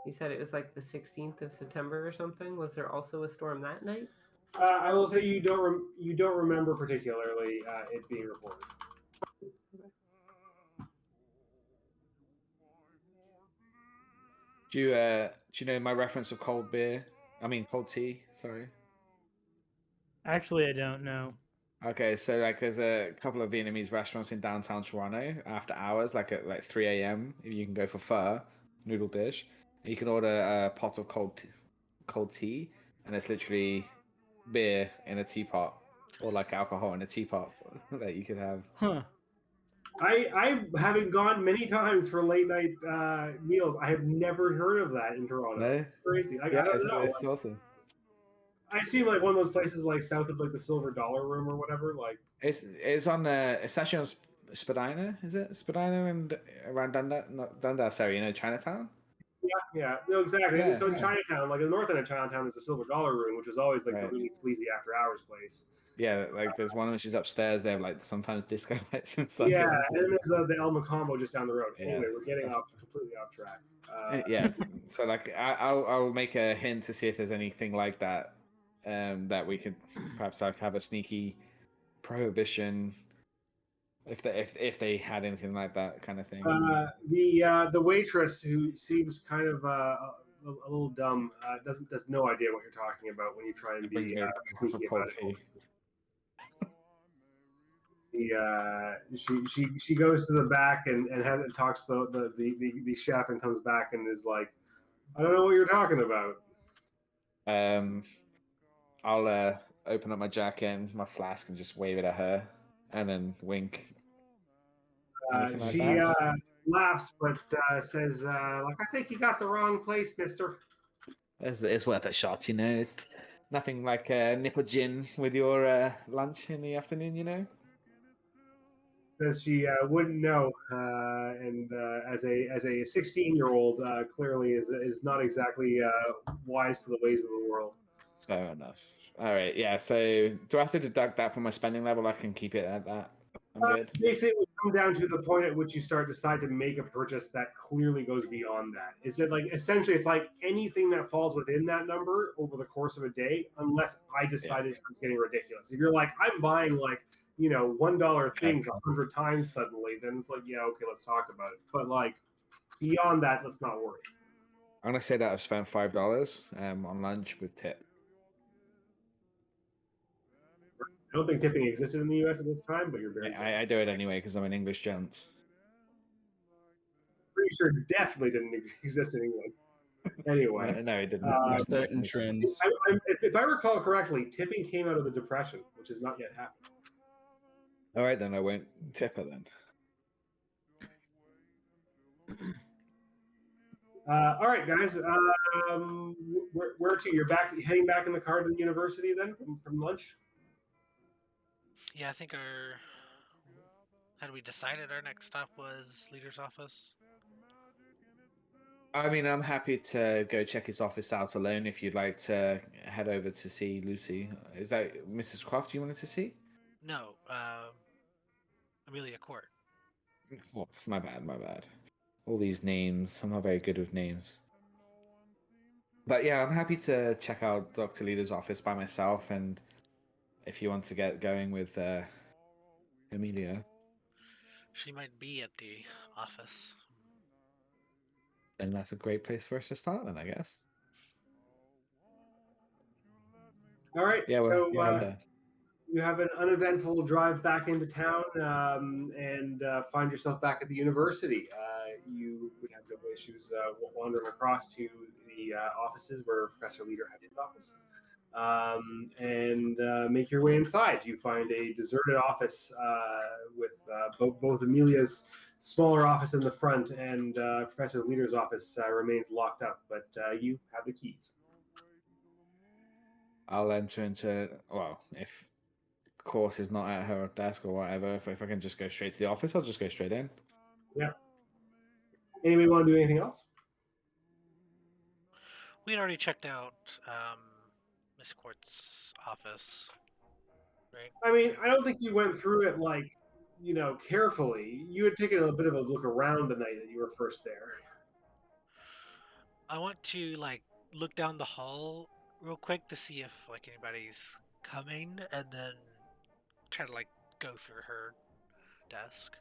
He said it was like the 16th of September or something. Was there also a storm that night? I will say you don't remember particularly it being reported. Do you know my reference of cold beer? I mean cold tea. Sorry. Actually, I don't know. Okay, so like there's a couple of Vietnamese restaurants in downtown Toronto after hours, like at like 3 a.m. You can go for pho, noodle dish, and you can order a pot of cold tea, and it's literally beer in a teapot, or like alcohol in a teapot that you could have. Huh. I haven't gone many times for late night meals. I have never heard of that in Toronto. No? It's crazy. Like, Yeah, I don't know. it's awesome. I assume like one of those places like south of like the Silver Dollar Room or whatever. Like it's on it's actually on Spadina, is it? Spadina and around Dundas area, Chinatown. Yeah, no, exactly. Yeah, So in Chinatown, like in the north end of Chinatown, is the Silver Dollar Room, which is always like the really sleazy after hours place. Yeah, like there's one which is upstairs. They have like sometimes disco lights and stuff. Yeah, and then there's the El Macombo just down the road. Yeah, anyway, we're getting completely off track. Yeah, so like I'll make a hint to see if there's anything like that, that we could perhaps like have a sneaky prohibition. If they had anything like that kind of thing. The waitress, who seems kind of a little dumb, does no idea what you're talking about when you try and be sneaky about it. She goes to the back and talks to the chef and comes back and is like, I don't know what you're talking about. I'll open up my jacket and my flask and just wave it at her, and then wink. She laughs, but says, like, I think you got the wrong place, mister. It's worth a shot, you know. It's nothing like a nip of gin with your lunch in the afternoon, you know. Says she wouldn't know, and as a 16-year-old, clearly is not exactly wise to the ways of the world. Fair enough. All right, yeah. So do I have to deduct that from my spending level? I can keep it at that. I'm good. Basically, it would come down to the point at which you decide to make a purchase that clearly goes beyond that. Is it like essentially it's like anything that falls within that number over the course of a day, unless I decide it starts getting ridiculous. If you're like, I'm buying like, $1 things 100 times suddenly, then it's like, yeah, okay, let's talk about it. But like beyond that, let's not worry. I'm gonna say that I've spent $5 on lunch with tip. I don't think tipping existed in the U.S. at this time, but you're very. Yeah, I do it anyway because I'm an English gent. Pretty sure it definitely didn't exist in England. Anyway, no, it didn't. Certain trends. If I recall correctly, tipping came out of the Depression, which has not yet happened. All right, then I won't tip her then. All right, guys. Where to? You're heading back in the car to the university then from lunch? Yeah, I think had we decided our next stop was leader's office? I mean, I'm happy to go check his office out alone if you'd like to head over to see Lucy. Is that Mrs. Croft you wanted to see? No, Amelia Court. Oh, my bad. All these names. I'm not very good with names. But yeah, I'm happy to check out Dr. Leader's office by myself, and if you want to get going with Amelia. She might be at the office. Then that's a great place for us to start then, I guess. All right. Yeah, so there. You have an uneventful drive back into town and find yourself back at the university. You would have no issues wandering across to the offices where Professor Leader had his office. And make your way inside. You find a deserted office with both Amelia's smaller office in the front and Professor Leader's office remains locked up, but you have the keys. I'll enter into, well, if course is not at her desk or whatever, if I can just go straight to the office, I'll just go straight in. Yeah. Anybody want to do anything else? We had already checked out Miss Court's office, right? I mean, I don't think you went through it carefully. You had taken a bit of a look around the night that you were first there. I want to look down the hall real quick to see if anybody's coming, and then try to go through her desk.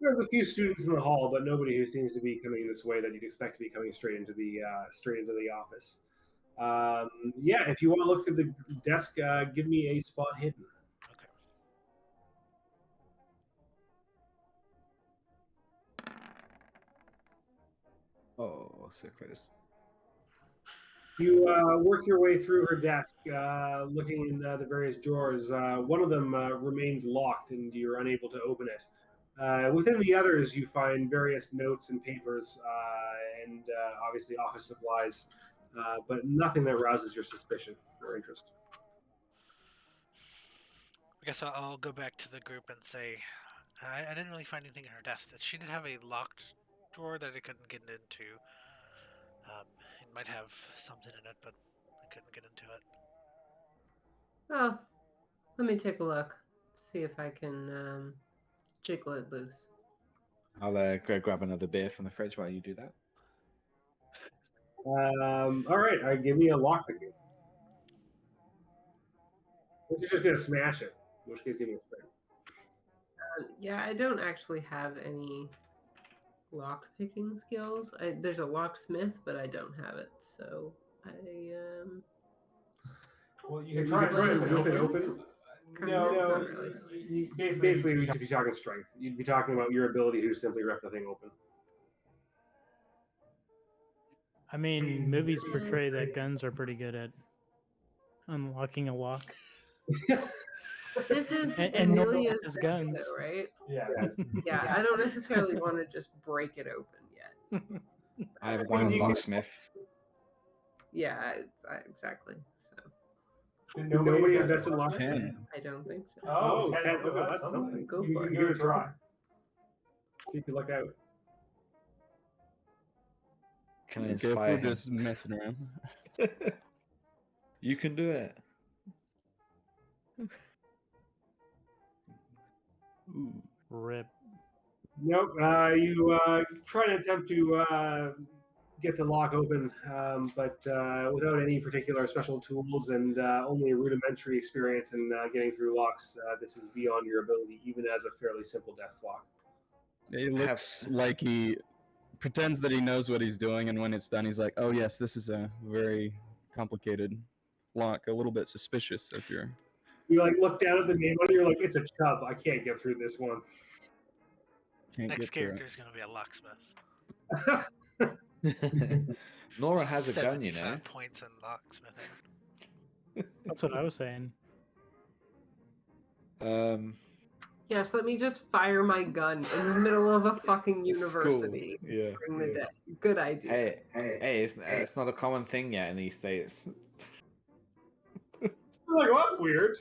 There's a few students in the hall, but nobody who seems to be coming this way that you'd expect to be coming straight into the office. Yeah, if you want to look through the desk, give me a spot hidden. Okay. Oh, so close. You work your way through her desk, looking in the various drawers. One of them remains locked, and you're unable to open it. Within the others, you find various notes and papers, and obviously office supplies, but nothing that rouses your suspicion or interest. I guess I'll go back to the group and say, I didn't really find anything in her desk. She did have a locked drawer that I couldn't get into. It might have something in it, but I couldn't get into it. Oh, let me take a look. See if I can jiggle it loose. I'll go grab another beer from the fridge while you do that. All right, give me a lockpicking. You're just going to smash it. In which case, give me a strength. Yeah, I don't actually have any lock-picking skills. There's a locksmith, but I don't have it, so I Well, you can try to rip it open. No, Not really. basically, you'd be talking strength. You'd be talking about your ability to simply rip the thing open. I mean, movies portray that guns are pretty good at unlocking a lock. This is And Nora Amelia's has desk, guns. though, right? Yes. Yeah, I don't necessarily want to just break it open yet. I have one locksmith. Yeah, exactly. So Nobody invested in locksmith? 10. I don't think so. Oh, 10. Okay, that's something. Go You for it. give it a try. See if you luck out. Can I Okay, if inspire we're him? just messing around. You can do it. Ooh. Rip. Nope. You try to attempt to get the lock open, but without any particular special tools and only a rudimentary experience in getting through locks. This is beyond your ability, even as a fairly simple desk lock. He looks like he pretends that he knows what he's doing, and when it's done, he's like, "Oh yes, this is a very complicated lock. A little bit suspicious if you're." You like look down at the name on it, you're like, it's a chub. I can't get through this one. Can't Next get through character it. is going to be a locksmith. Nora has a gun, you 75 know. points in locksmithing. That's what I was saying. Yes, let me just fire my gun in the middle of a fucking School. university. Yeah. During the day. Good idea. Hey, it's not a common thing yet in these states. You're like, well, that's weird.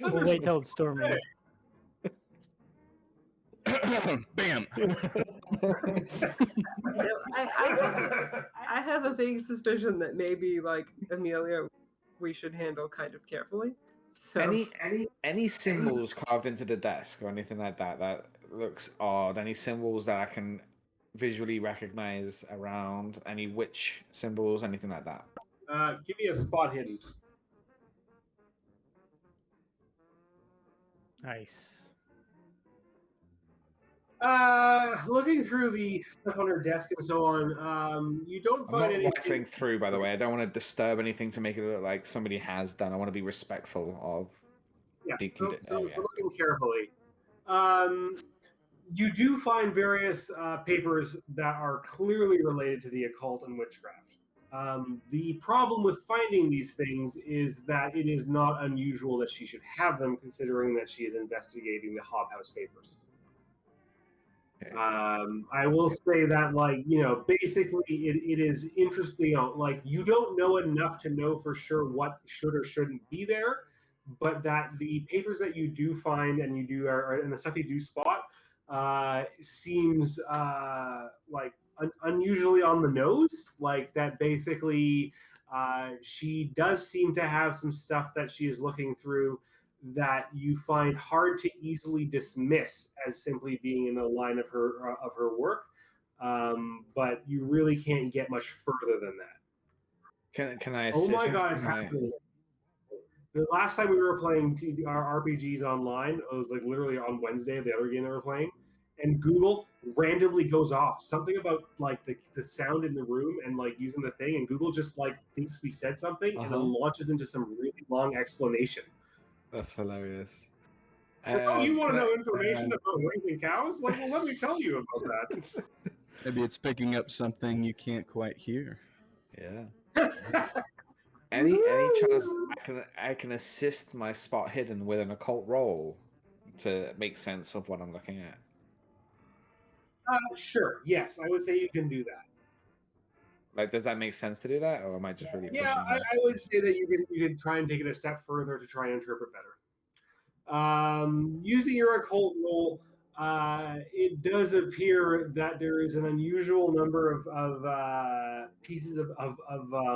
We'll wait till it's stormy. Bam. I have a vague suspicion that maybe like Amelia, we should handle kind of carefully. So Any symbols carved into the desk or anything like that that looks odd? Any symbols that I can visually recognize around? Any witch symbols? Anything like that? Give me a spot hidden. Nice. Looking through the stuff on her desk and so on, you don't I'm find not anything. rifling through, by the way. I don't want to disturb anything to make it look like somebody has done. I want to be respectful of. Yeah, the so area. looking carefully. You do find various papers that are clearly related to the occult and witchcraft. The problem with finding these things is that it is not unusual that she should have them, considering that she is investigating the Hobhouse papers. Okay. I will say that, like, basically it is interesting. Like, you don't know enough to know for sure what should or shouldn't be there, but that the papers that you do find and and the stuff you do spot seems like unusually on the nose. Like that, basically, she does seem to have some stuff that she is looking through that you find hard to easily dismiss as simply being in the line of her work, but you really can't get much further than that. Can I Oh assist? my god, it's happening. The last time we were playing our RPGs online, it was like literally on Wednesday, the other game they were playing, and Google randomly goes off. Something about like the sound in the room and like using the thing, and Google just like thinks we said something and then launches into some really long explanation. That's hilarious. You want to know information about raising cows? Like, well, let me tell you about that. Maybe it's picking up something you can't quite hear. Yeah. Any chance I can assist my spot hidden with an occult roll to make sense of what I'm looking at? Sure. Yes, I would say you can do that. Like, does that make sense to do that, or am I just really pushing Yeah, I would say that you can try and take it a step further to try and interpret better. Using your occult roll, it does appear that there is an unusual number of pieces of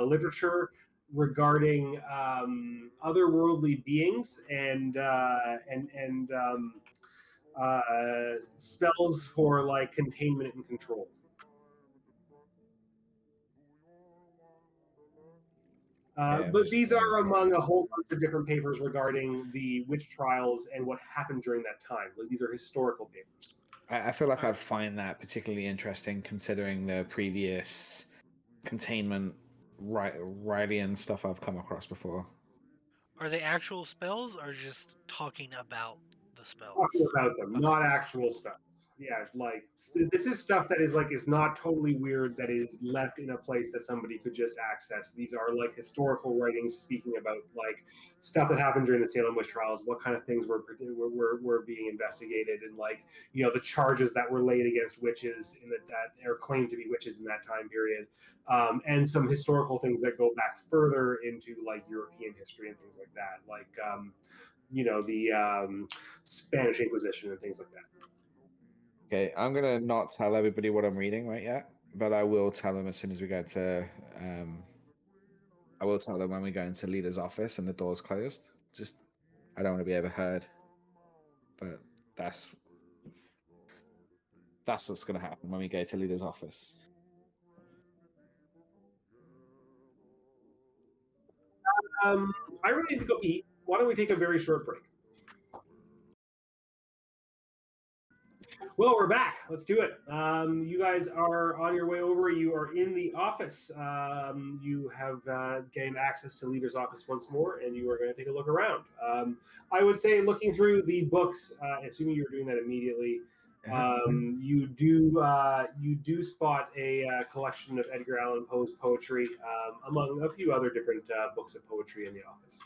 literature regarding otherworldly beings and spells for like containment and control. But these are among a whole bunch of different papers regarding the witch trials and what happened during that time. Like, these are historical papers. I feel like I'd find that particularly interesting, considering the previous containment Riley and stuff I've come across before. Are they actual spells or just talking about the spells? Talking about them, Okay. not actual spells. Yeah, like this is stuff that is not totally weird. That is left in a place that somebody could just access. These are like historical writings speaking about like stuff that happened during the Salem witch trials. What kind of things were being investigated, and like the charges that were laid against witches in that are claimed to be witches in that time period, and some historical things that go back further into like European history and things like that. Like the Spanish Inquisition and things like that. Okay, I'm gonna not tell everybody what I'm reading right yet, but I will tell them as soon as we get to. I will tell them when we go into leader's office and the door's closed. Just, I don't want to be overheard. But that's what's gonna happen when we go to leader's office. I really need to go eat. Why don't we take a very short break? Well, we're back. Let's do it. You guys are on your way over. You are in the office. You have gained access to leader's office once more, and you are going to take a look around. I would say, looking through the books, assuming you're doing that immediately, you do spot a collection of Edgar Allan Poe's poetry, among a few other different books of poetry in the office.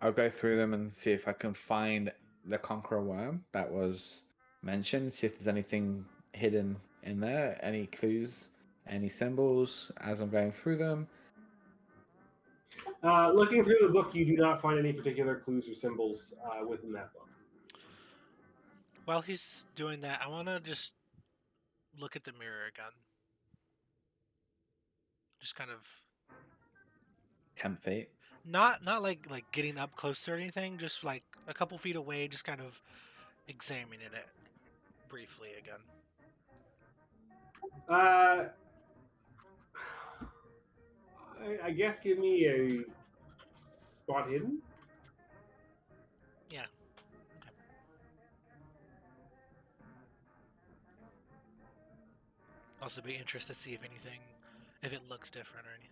I'll go through them and see if I can find the Conqueror Worm that was mentioned, see if there's anything hidden in there, any clues, any symbols as I'm going through them. Looking through the book, you do not find any particular clues or symbols within that book. While he's doing that, I want to just look at the mirror again. Just kind of Tempt fate. not like getting up close or anything, just like a couple feet away, just kind of examining it briefly again. I guess give me a spot hidden. Yeah. Okay. Also be interested to see if it looks different or anything.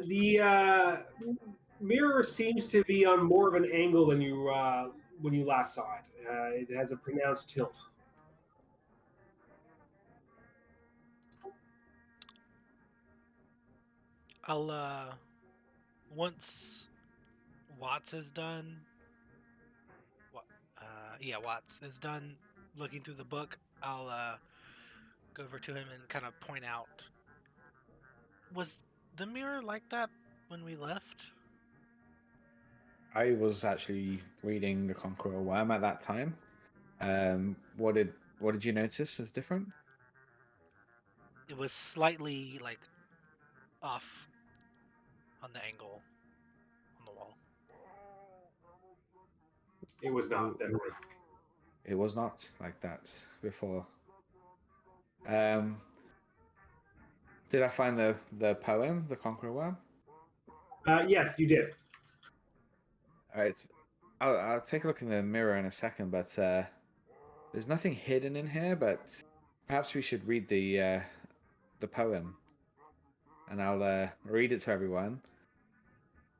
The mirror seems to be on more of an angle than you when you last saw it. It has a pronounced tilt. I'll once Watts is done. Watts is done looking through the book. I'll go over to him and kind of point out. Was the mirror like that when we left? I was actually reading the Conqueror Worm at that time. What did you notice as different? It was slightly like off on the angle on the wall. It was not definitely. It was not like that before. Did I find the poem, the Conqueror Worm? Yes, you did. All right, I'll take a look in the mirror in a second, but there's nothing hidden in here. But perhaps we should read the poem, and I'll read it to everyone.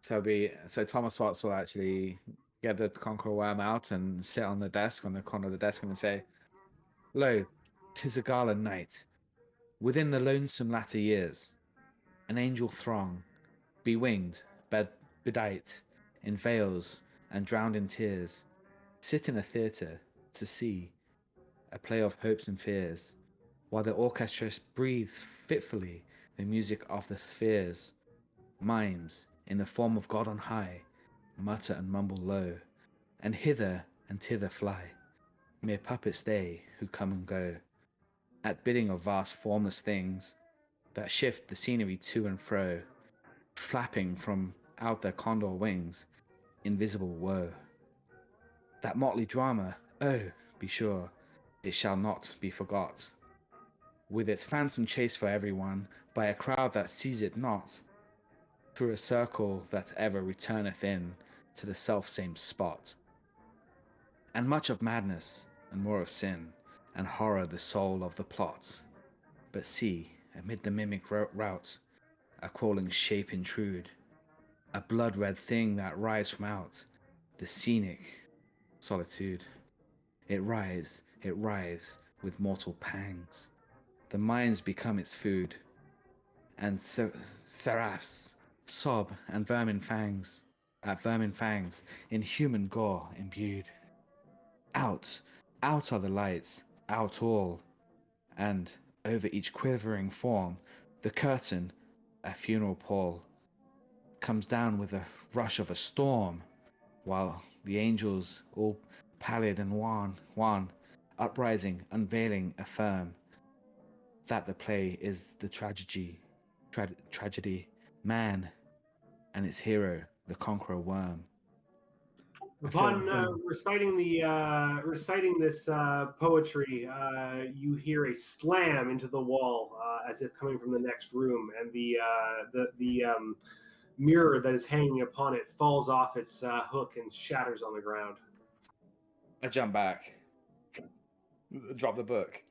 So Thomas Watts will actually get the Conqueror Worm out and sit on the desk, on the corner of the desk, and say, "Lo, 'tis a gala night. Within the lonesome latter years, an angel throng, bewinged, bedight, in veils and drowned in tears, sit in a theatre to see a play of hopes and fears, while the orchestra breathes fitfully the music of the spheres. Mimes, in the form of God on high, mutter and mumble low, and hither and thither fly, mere puppets they who come and go, at bidding of vast formless things that shift the scenery to and fro, flapping from out their condor wings, invisible woe. That motley drama, oh, be sure, it shall not be forgot, with its phantom chase for everyone, by a crowd that sees it not, through a circle that ever returneth in to the self-same spot. And much of madness, and more of sin, and horror the soul of the plot. But see, amid the mimic rout, a crawling shape intrude, a blood-red thing that rise from out the scenic solitude. It rise with mortal pangs. The minds become its food, and seraphs sob and vermin fangs in human gore imbued. Out are the lights, out all, and over each quivering form, the curtain, a funeral pall, comes down with the rush of a storm, while the angels, all pallid and wan, uprising, unveiling, affirm that the play is the tragedy, man, and its hero, the conqueror worm. Upon reciting this poetry, you hear a slam into the wall, as if coming from the next room, and the mirror that is hanging upon it falls off its hook and shatters on the ground. I jump back, drop the book.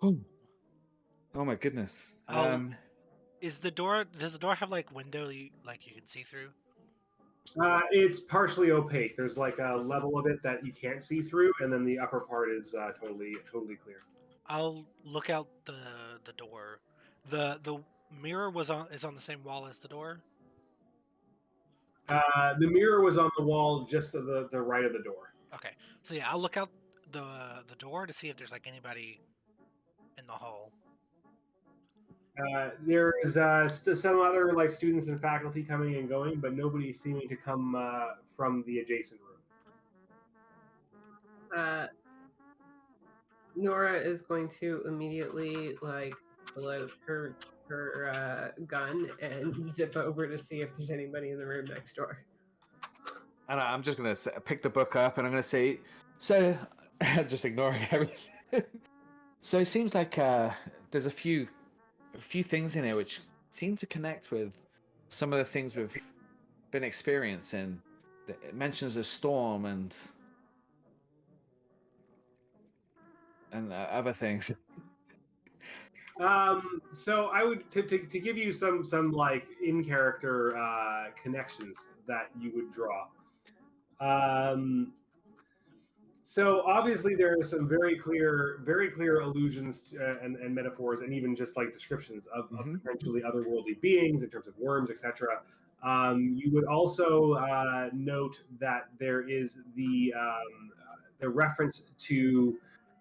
Oh my goodness. Does the door have like window you can see through? It's partially opaque. There's like a level of it that you can't see through, and then the upper part is totally clear. I'll look out the door. The mirror is on the same wall as the door. The mirror was on the wall just to the right of the door. Okay, so yeah, I'll look out the door to see if there's like anybody in the hall. There's some other like students and faculty coming and going, but nobody seeming to come from the adjacent room. Nora is going to immediately like pull out her gun and zip over to see if there's anybody in the room next door. And I'm just gonna pick the book up and I'm gonna say, so just ignoring everything. So it seems like there's a few things in it which seem to connect with some of the things we've been experiencing. It mentions a storm and other things. So I would to give you some like in character connections that you would draw. So obviously there are some very clear allusions to, and metaphors, and even just like descriptions of potentially otherworldly beings in terms of worms, etc. You would also note that there is the reference to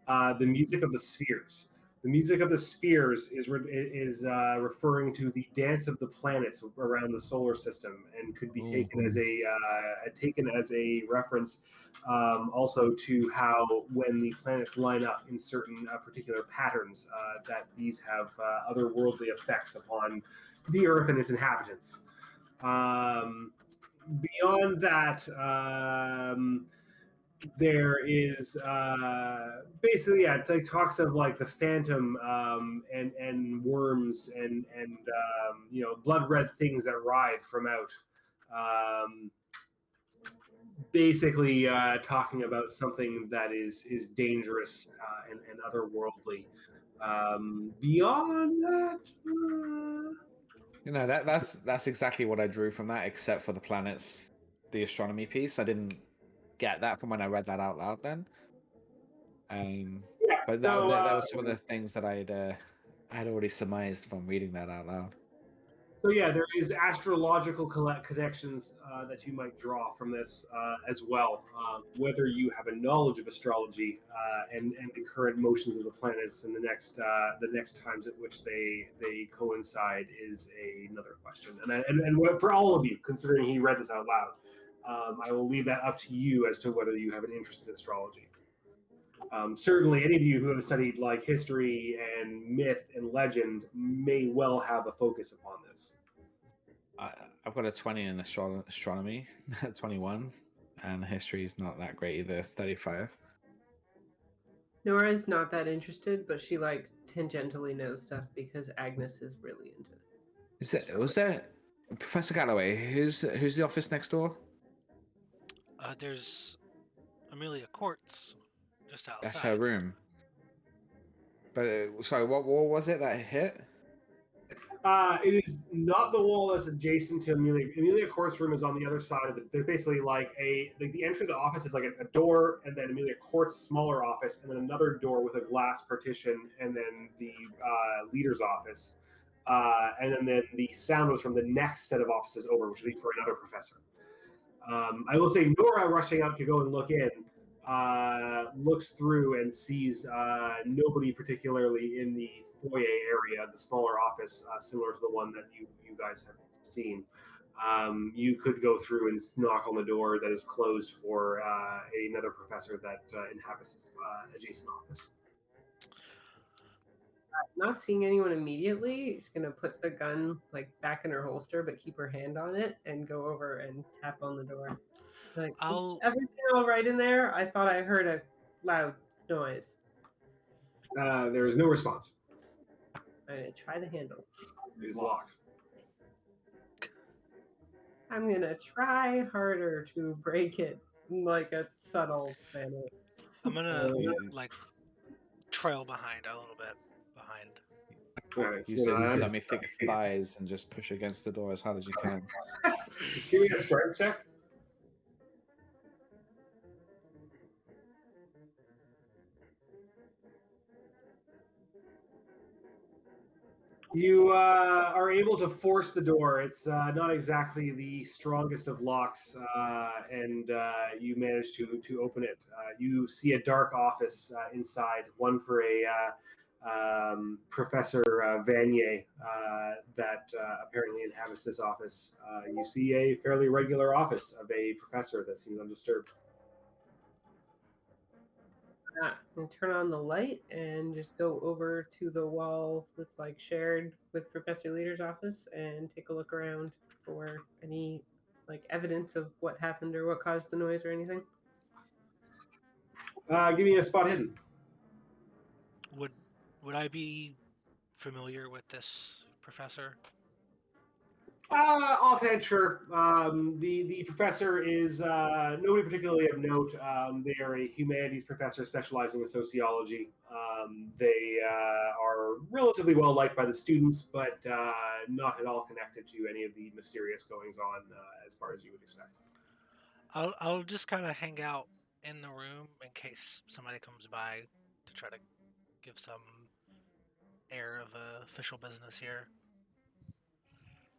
the music of the spheres. The music of the spheres is referring to the dance of the planets around the solar system, and could be taken as a reference also to how when the planets line up in certain particular patterns, that these have otherworldly effects upon the Earth and its inhabitants. Beyond that, there is basically it like talks of like the phantom and worms and blood red things that writhe from out. Basically talking about something that is dangerous and otherworldly. Beyond that, that's exactly what I drew from that, except for the planets, the astronomy piece. I didn't get that from when I read that out loud then. But that was some of the things that I had already surmised from reading that out loud. So yeah, there is astrological connections that you might draw from this as well. Whether you have a knowledge of astrology and the current motions of the planets and the next times at which they coincide is another question. And for all of you, considering he read this out loud, I will leave that up to you as to whether you have an interest in astrology. Certainly, any of you who have studied like history and myth and legend may well have a focus upon this. I've got a 20 in astronomy, 21, and history is not that great either. 35. Nora's not that interested, but she like tangentially knows stuff because Agnes is really into it. Was there Professor Galloway? Who's the office next door? There's Amelia Court's just outside. That's her room. But sorry, what wall was it that hit? It is not the wall that's adjacent to Amelia. Amelia Court's room is on the other side of it. There's basically like the entry to the office is like a door, and then Amelia Court's smaller office, and then another door with a glass partition, and then the leader's office. And then the sound was from the next set of offices over, which would be for another professor. I will say Nora, rushing out to go and look in, looks through and sees nobody particularly in the foyer area, the smaller office, similar to the one that you guys have seen. You could go through and knock on the door that is closed for another professor that inhabits this adjacent office. Not seeing anyone immediately, she's gonna put the gun like back in her holster, but keep her hand on it and go over and tap on the door. Like, is everything all right in there? I thought I heard a loud noise. There is no response. I'm gonna try the handle. It is locked. I'm gonna try harder to break it, like a subtle manner. I'm gonna like trail behind a little bit. Right. Use those dummy thick thighs and just push against the door as hard as you can. Give me a strength check. You are able to force the door. It's not exactly the strongest of locks, and you manage to open it. You see a dark office inside, one for a Professor Vanier that apparently inhabits this office. You see a fairly regular office of a professor that seems undisturbed. And turn on the light and just go over to the wall that's like shared with Professor Leader's office and take a look around for any like evidence of what happened or what caused the noise or anything. Give me a spot hidden. Would I be familiar with this professor? Offhand, sure. The professor is nobody particularly of note. They are a humanities professor specializing in sociology. They are relatively well liked by the students, but not at all connected to any of the mysterious goings on as far as you would expect. I'll just kind of hang out in the room in case somebody comes by to try to give some air of official business here.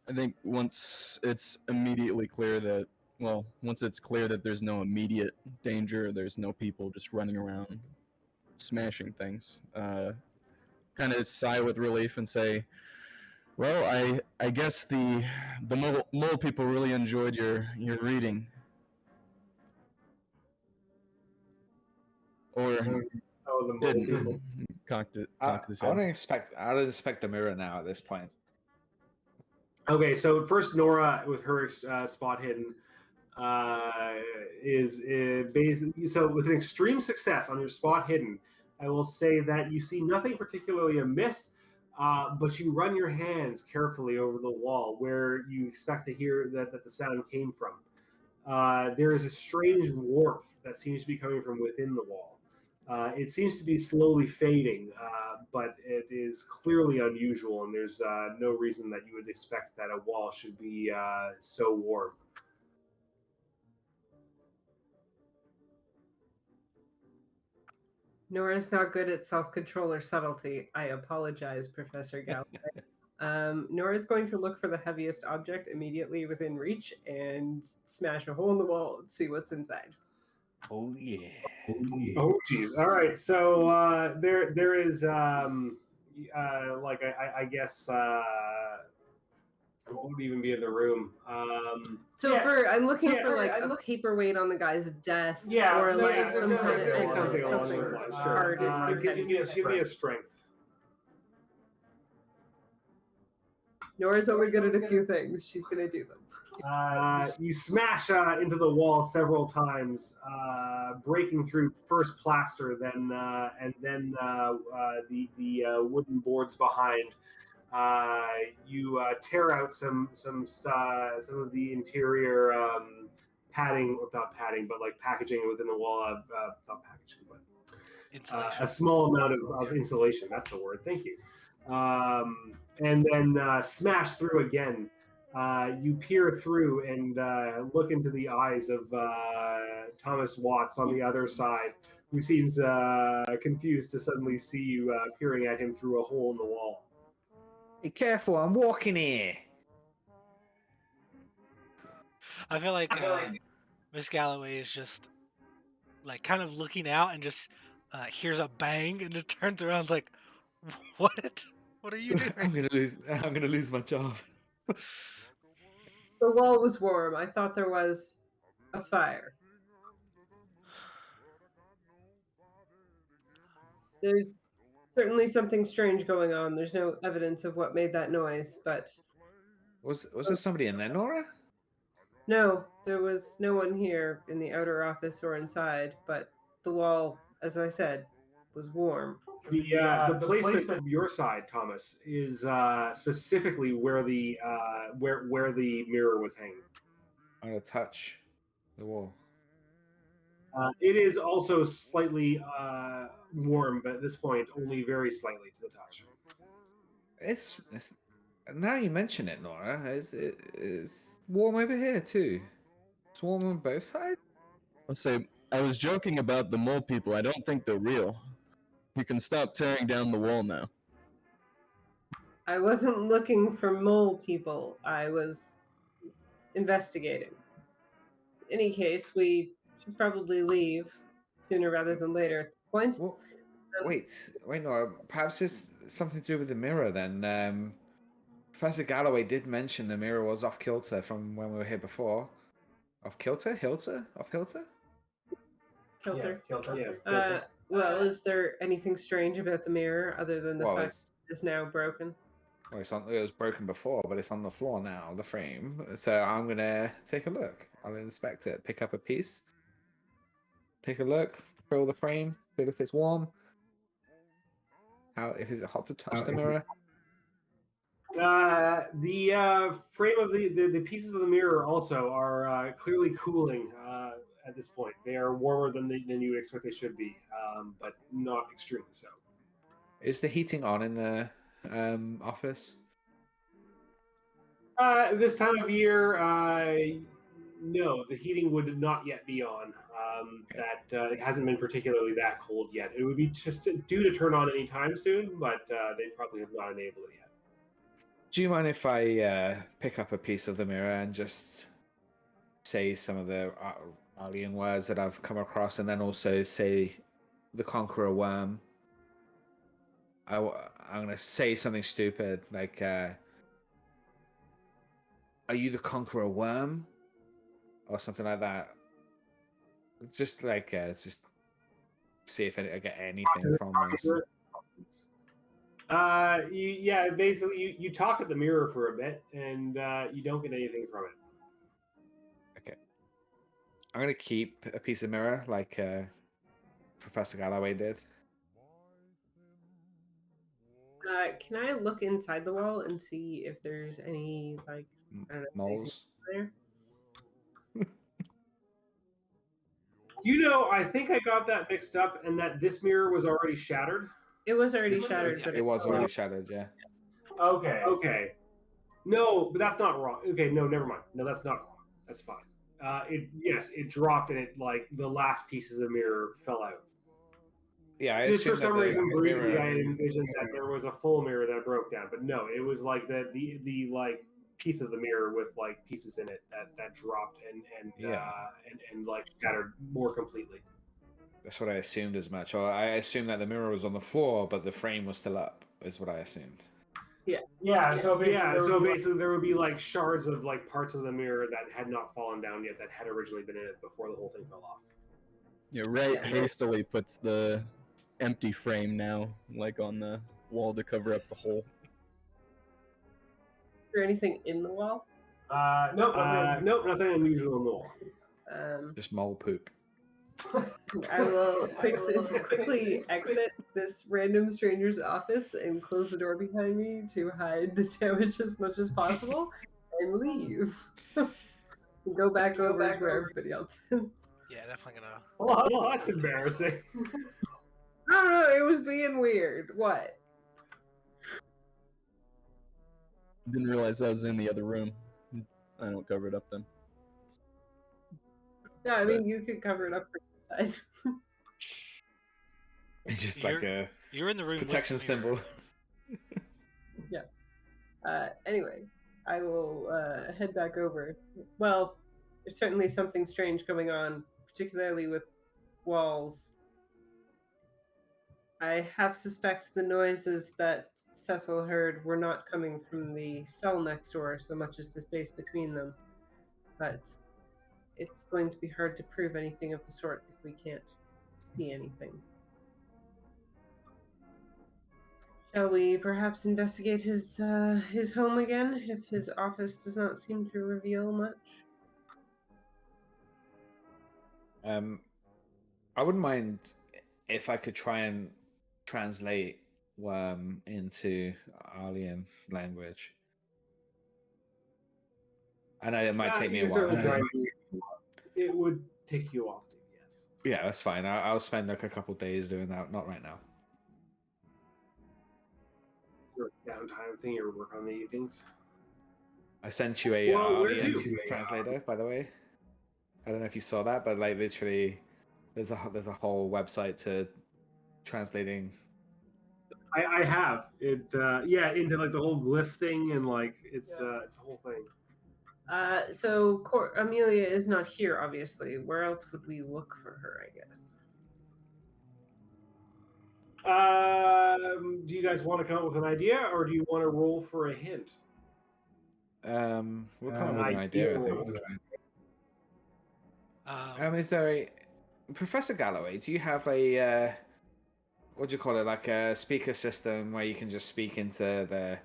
I think once it's clear that there's no immediate danger, there's no people just running around smashing things, kind of sigh with relief and say, well, I guess the mole people really enjoyed your reading. Or the didn't. people. Talk to I would expect a mirror now at this point. Okay, so first Nora with her spot hidden is basically, so with an extreme success on your spot hidden, I will say that you see nothing particularly amiss, but you run your hands carefully over the wall where you expect to hear that the sound came from. There is a strange warmth that seems to be coming from within the wall. It seems to be slowly fading, but it is clearly unusual, and there's no reason that you would expect that a wall should be so warm. Nora's not good at self-control or subtlety. I apologize, Professor Galloway. Nora's going to look for the heaviest object immediately within reach and smash a hole in the wall and see what's inside. Oh yeah. Oh geez. All right. So there is I guess what would even be in the room? I'm looking for a paperweight on the guy's desk. Yeah, or no, like some kind of something along those lines. Sure. Give me a strength. Nora's only good at a few things. She's gonna do them. You smash into the wall several times, breaking through first plaster, then the wooden boards behind. You tear out some of the interior padding, or not padding, but like packaging within the wall of not packaging, but Insulation. a small amount of insulation. That's the word. Thank you. And then smash through again. You peer through and look into the eyes of Thomas Watts on the other side, who seems confused to suddenly see you peering at him through a hole in the wall. Be careful, I'm walking here. I feel like Miss Galloway is just like kind of looking out and just hears a bang and just turns around and is like, what? What are you doing? I'm gonna lose my job. The wall was warm. I thought there was a fire. There's certainly something strange going on. There's no evidence of what made that noise, but Was there somebody in there, Nora? no, there was no one here in the outer office or inside, but the wall, as I said, was warm. The placement of your side, Thomas, is specifically where the where the mirror was hanging. I'm gonna touch the wall. It is also slightly warm, but at this point, only very slightly to the touch. It's now you mention it, Nora. It's warm over here too. It's warm on both sides. I'll say, I was joking about the mole people. I don't think they're real. You can stop tearing down the wall now. I wasn't looking for mole people. I was investigating. In any case, we should probably leave sooner rather than later at the point. Well, wait, Nora. Perhaps it's something to do with the mirror then. Professor Galloway did mention the mirror was off kilter from when we were here before. Off kilter? Hilter? Off kilter? Kilter. Yes, kilter. Yes, kilter. Well, is there anything strange about the mirror other than the fact it's now broken? Well, it was broken before, but it's on the floor now, the frame. So I'm gonna take a look. I'll inspect it, pick up a piece, take a look, feel the frame, feel if it's warm. If is it hot to touch the mirror? The frame of the pieces of the mirror also are clearly cooling at this point. They are warmer than you would expect they should be, but not extremely so. Is the heating on in the office? This time of year, no, the heating would not yet be on. That it hasn't been particularly that cold yet. It would be just due to turn on anytime soon, but they probably have not enabled it yet. Do you mind if I pick up a piece of the mirror and just say some of the alien words that I've come across, and then also say the Conqueror Worm? I'm gonna say something stupid like, "Are you the Conqueror Worm?" or something like that. Just like, just see if I get anything from this. Basically, you talk at the mirror for a bit, and you don't get anything from it. Okay. I'm gonna keep a piece of mirror, like Professor Galloway did. Can I look inside the wall and see if there's any, like, I don't know, moles there? I think I got that mixed up, and that this mirror was already shattered. It was already shattered. It was already shattered, yeah. Okay. No, but that's not wrong. Okay, no, never mind. No, that's not wrong. That's fine. It dropped, and it, like, the last pieces of mirror fell out. Yeah, just for some reason, briefly, I envisioned that there was a full mirror that broke down, but no, it was like the like piece of the mirror with like pieces in it that dropped and like shattered more completely. That's what I assumed as much. Or I assumed that the mirror was on the floor, but the frame was still up. Is what I assumed. So basically, there would be like shards of like parts of the mirror that had not fallen down yet that had originally been in it before the whole thing fell off. Yeah, Ray hastily puts the empty frame now, like, on the wall to cover up the hole. Is there anything in the wall? Nope, nothing unusual in the wall. Just mole poop. I will quickly exit this random stranger's office and close the door behind me to hide the damage as much as possible and leave. Go back over to where everybody else is. Yeah, definitely gonna. Well, that's embarrassing. I don't know, it was being weird. What? Didn't realize I was in the other room. I don't cover it up then. No, I mean, you could cover it up for your side. Just like a You're in the room. protection with the mirror. symbol. Yeah. Anyway, I will head back over. Well, there's certainly something strange going on, particularly with walls. I half suspect the noises that Cecil heard were not coming from the cell next door so much as the space between them. But it's going to be hard to prove anything of the sort if we can't see anything. Shall we perhaps investigate his home again, if his office does not seem to reveal much? I wouldn't mind if I could try and translate Worm into alien language. I know it might take me a while. It would take you off, yes. Yeah, that's fine. I'll spend like a couple days doing that. Not right now. Your downtime thing you work on the evenings. I sent you a where's alien you? translator, by the way. I don't know if you saw that, but like literally, there's a whole website to translating. I have it. Into like the whole glyph thing, and like it's a whole thing. So Amelia is not here, obviously. Where else would we look for her, I guess? Do you guys want to come up with an idea, or do you want to roll for a hint? We'll come up with an idea, I think. Is there a Professor Galloway? Do you have a what do you call it? Like a speaker system where you can just speak into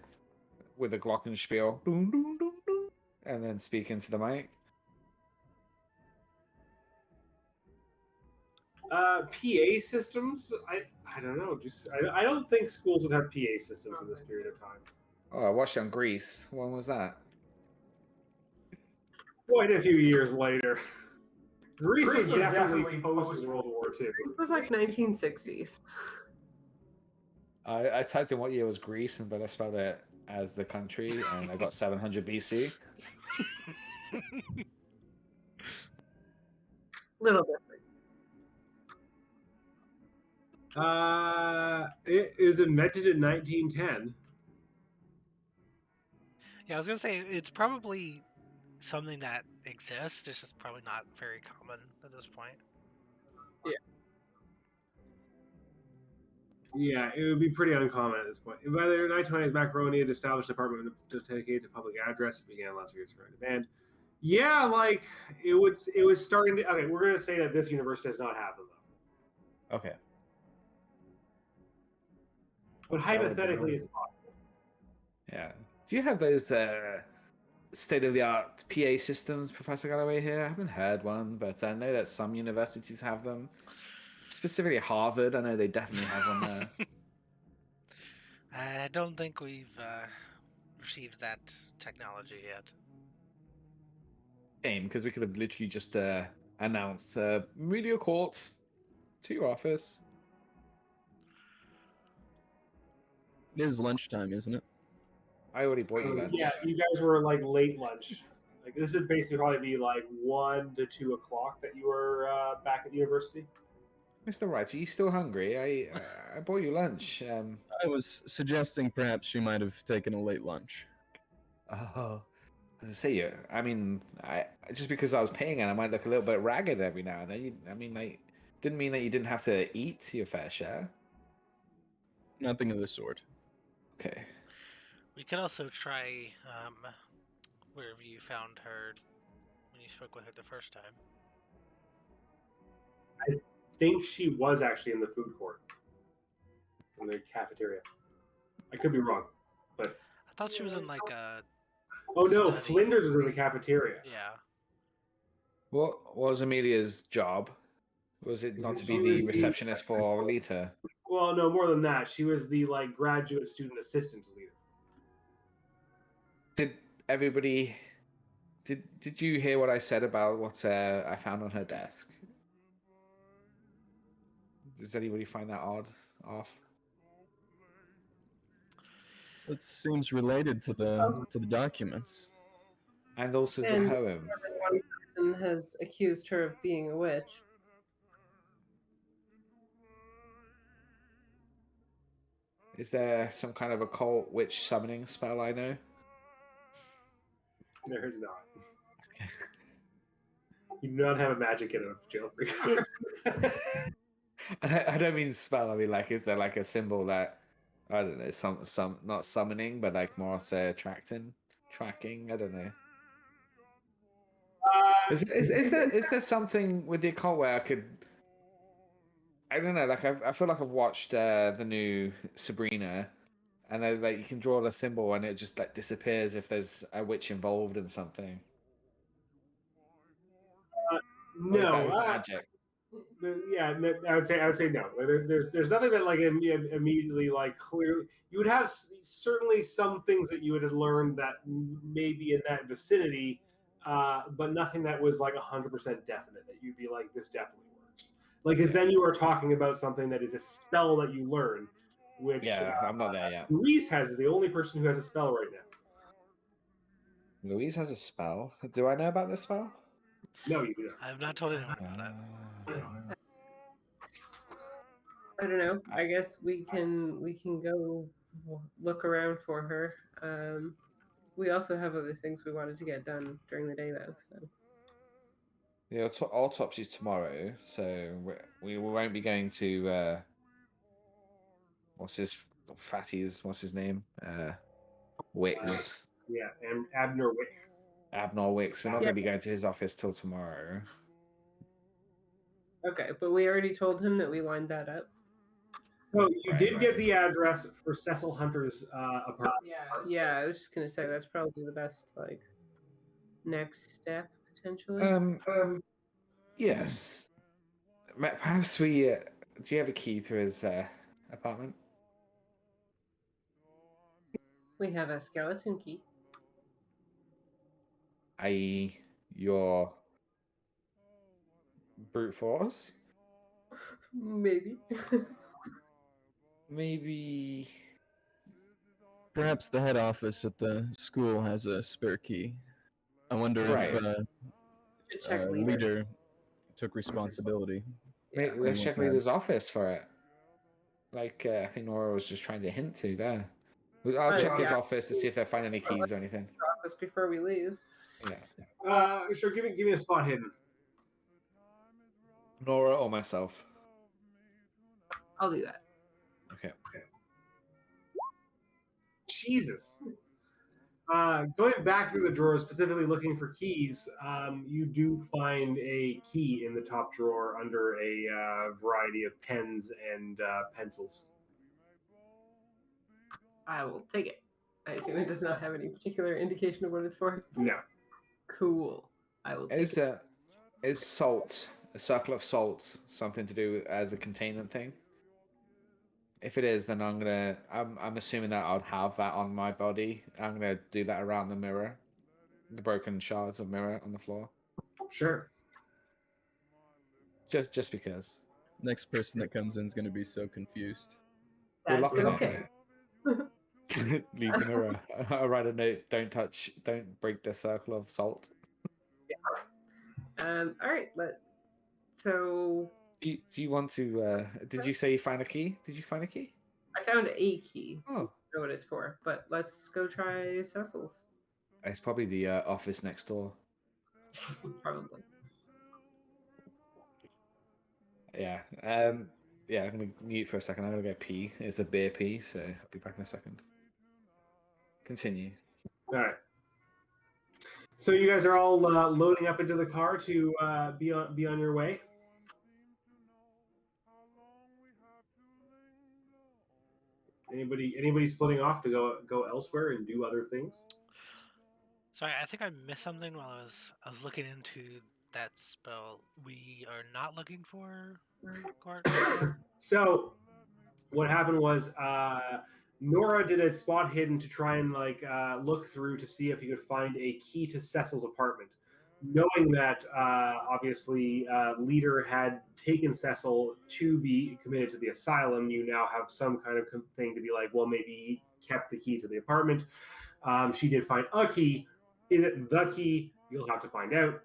with a glockenspiel, boom, boom, boom, boom, and then speak into the mic? PA systems? I don't know. I don't think schools would have PA systems in this period of time. Oh, I watched it on Grease. When was that? Quite a few years later. Greece was definitely post World War II. It was like 1960s. I typed in what year was Greece, but I spelled it as the country, and I got 700 BC. Little different. It is invented in 1910. Yeah, I was gonna say it's probably something that exists. It's just probably not very common at this point. Yeah, it would be pretty uncommon at this point. By the 1920s, Macaroni had established a department dedicated to public address. It began last year's for demand. Yeah, like it was starting to. Okay, we're gonna say that this university does not have them though. Okay. But hypothetically, it's possible. Yeah. Do you have those state-of-the-art PA systems, Professor Galloway, here? I haven't heard one, but I know that some universities have them. Specifically Harvard, I know they definitely have one there. I don't think we've received that technology yet. Shame, because we could have literally just announced media court to your office. It is lunchtime, isn't it? I already bought you lunch. Yeah, you guys were like late lunch. Like this would basically probably be like 1 to 2 o'clock that you were back at the university. Mr. Wright, are you still hungry? I bought you lunch. I was suggesting perhaps she might have taken a late lunch. Oh, as I say, I mean, I just because I was paying and I might look a little bit ragged every now and then. Didn't mean that you didn't have to eat your fair share. Nothing of the sort. Okay. We could also try wherever you found her when you spoke with her the first time. I think she was actually in the food court, in the cafeteria. I could be wrong, but I thought she was in like a. Oh no, study. Flinders was in the cafeteria. Yeah. What was Amelia's job? Was it not to be the receptionist for Lita? Well, no, more than that. She was the like graduate student assistant leader. Did Did you hear what I said about what I found on her desk? Does anybody find that off? It seems related to the documents. And also the And poem. one person has accused her of being a witch. Is there some kind of occult witch summoning spell I know? There is not. You do not have a magic in a jail free card. I don't mean spell. I mean, like, is there like a symbol that I don't know, some not summoning, but like more so tracking? I don't know. Is there something with the occult where I don't know, like I feel like I've watched the new Sabrina, and there's like you can draw the symbol and it just like disappears if there's a witch involved in something. Or is that No, magic. yeah, I would say no. There's nothing that like immediately like clearly. You would have certainly some things that you would have learned that may be in that vicinity, but nothing that was like 100% definite. That you'd be like, this definitely works. Like, because then you are talking about something that is a spell that you learn, which Yeah, I'm not there yet. Louise is the only person who has a spell right now. Louise has a spell. Do I know about this spell? No, you do not. I have not told anyone about it. I don't know. I guess we can go look around for her. We also have other things we wanted to get done during the day, though. So The autopsy's tomorrow, so we won't be going to what's his name? Wicks. Yeah, and Abner Wick. Abner Wicks. We're not going to be going to his office till tomorrow. okay, but we already told him that we lined that up. So you did get the address for Cecil Hunter's apartment. Yeah. I was just gonna say that's probably the best like next step potentially. Yes. Perhaps we. Do you have a key to his apartment? We have a skeleton key. I.e., your brute force? Maybe. Maybe. Perhaps the head office at the school has a spare key. I wonder Right. if leader took responsibility. Maybe let's check leader's office for it. Like I think Nora was just trying to hint to there. I'll check his office to see if they find any keys or anything. Office before we leave. Yeah. Sure, give me a spot hidden. Nora or myself. I'll do that. Okay. Jesus. Going back through the drawers, specifically looking for keys, you do find a key in the top drawer under a variety of pens and pencils. I will take it. I assume it does not have any particular indication of what it's for. No. Cool. I will take it. Is salt, a circle of salt, something to do as a containment thing? If it is, then I'm assuming that I'll have that on my body. I'm gonna do that around the mirror, the broken shards of mirror on the floor. Sure. Just because. Next person that comes in is going to be so confused. We're That's locking okay. it. Leave the mirror. I'll write a note. Don't break the circle of salt. All right. So Do you want to? Did you say you find a key? Did you find a key? I found a key. Oh, I don't know what it's for, but let's go try Cecil's. it's probably the office next door. Probably. Yeah. Yeah. I'm gonna mute for a second. I'm gonna go pee. It's a beer pee, so I'll be back in a second. Continue. All right. So you guys are all loading up into the car to be on your way. Anybody splitting off to go elsewhere and do other things? Sorry, I think I missed something while I was looking into that spell. We are not looking for Gort. So what happened was Nora did a spot hidden to try and look through to see if he could find a key to Cecil's apartment. Knowing that obviously Leader had taken Cecil to be committed to the asylum, you now have some kind of thing to be like, well, maybe he kept the key to the apartment. She did find a key. Is it the key? You'll have to find out.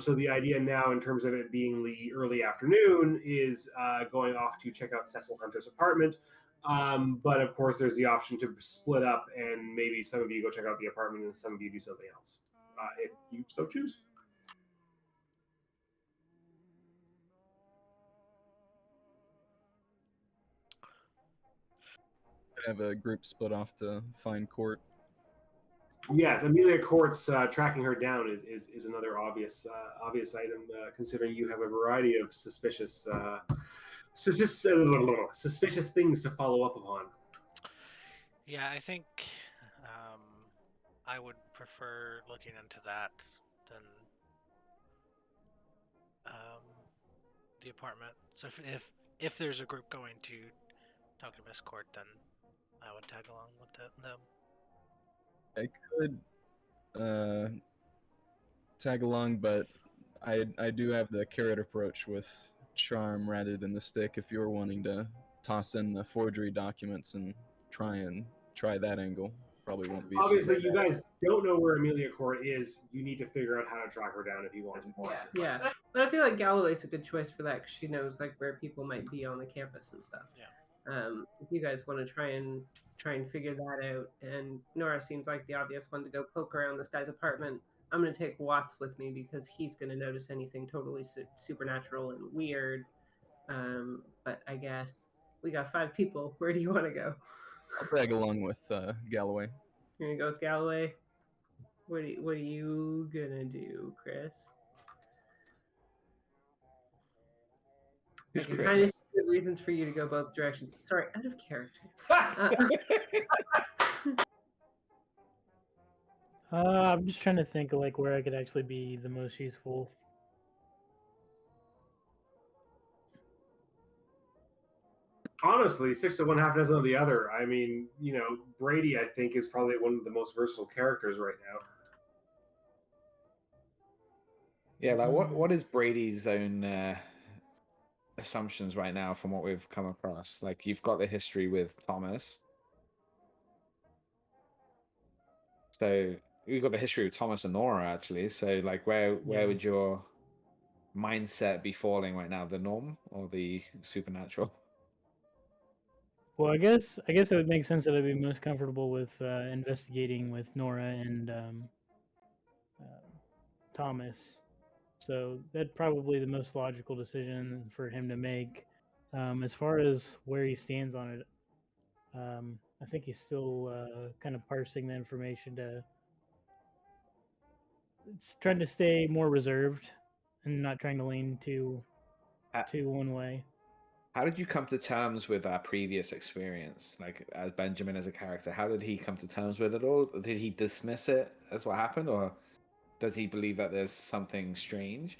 So the idea now, in terms of it being the early afternoon, is going off to check out Cecil Hunter's apartment. But of course, there's the option to split up, and maybe some of you go check out the apartment, and some of you do something else, if you so choose. Have a group split off to find Court. Yes, Amelia Court's tracking her down is another obvious item, considering you have a variety of suspicious things to follow up upon. Yeah, I think I would prefer looking into that than the apartment. So if there's a group going to talk to Miss Court, then I would tag along with them. I could tag along, but I do have the carrot approach with charm rather than the stick. If you're wanting to toss in the forgery documents and try that angle, probably won't be. Obviously, you guys don't know where Amelia Court is. You need to figure out how to track her down if you want to. Yeah. But I feel like Galloway's a good choice for that because she knows like where people might be on the campus and stuff. Yeah. If you guys want to try and figure that out, and Nora seems like the obvious one to go poke around this guy's apartment. I'm going to take Watts with me because he's going to notice anything totally supernatural and weird. But I guess we got 5 people. Where do you want to go? I'll tag along with Galloway. You're going to go with Galloway? What are you going to do, Chris? Who's I can Chris? kind of see the reasons for you to go both directions. Sorry, out of character. I'm just trying to think of like where I could actually be the most useful. Honestly, 6 of one, half dozen of the other. I mean, Brady, I think, is probably one of the most versatile characters right now. Yeah, like what is Brady's own assumptions right now from what we've come across? Like, you've got the history with Thomas. So we've got the history with Thomas and Nora, actually. So, like, where would your mindset be falling right now? The norm or the supernatural? Well, I guess it would make sense that I'd be most comfortable with investigating with Nora and Thomas. So that's probably the most logical decision for him to make. As far as where he stands on it, I think he's still kind of parsing the information it's trying to stay more reserved and not trying to lean too one way. How did you come to terms with our previous experience, like as Benjamin as a character? How did he come to terms with it all? Did he dismiss it as what happened, or does he believe that there's something strange?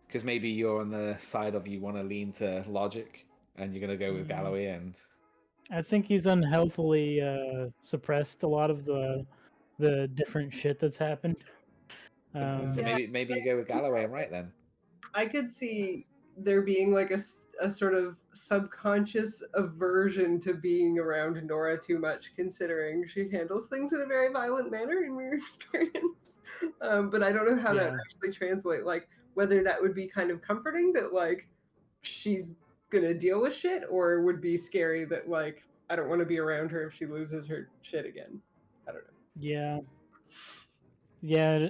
Because maybe you're on the side of you want to lean to logic, and you're going to go with Galloway. And I think he's unhealthily suppressed a lot of the different shit that's happened. So maybe you go with Galloway. I'm right then. I could see there being like a sort of subconscious aversion to being around Nora too much, considering she handles things in a very violent manner in your experience. But I don't know how that actually translates. Like whether that would be kind of comforting that like she's gonna deal with shit, or would be scary that like I don't want to be around her if she loses her shit again. I don't know. Yeah.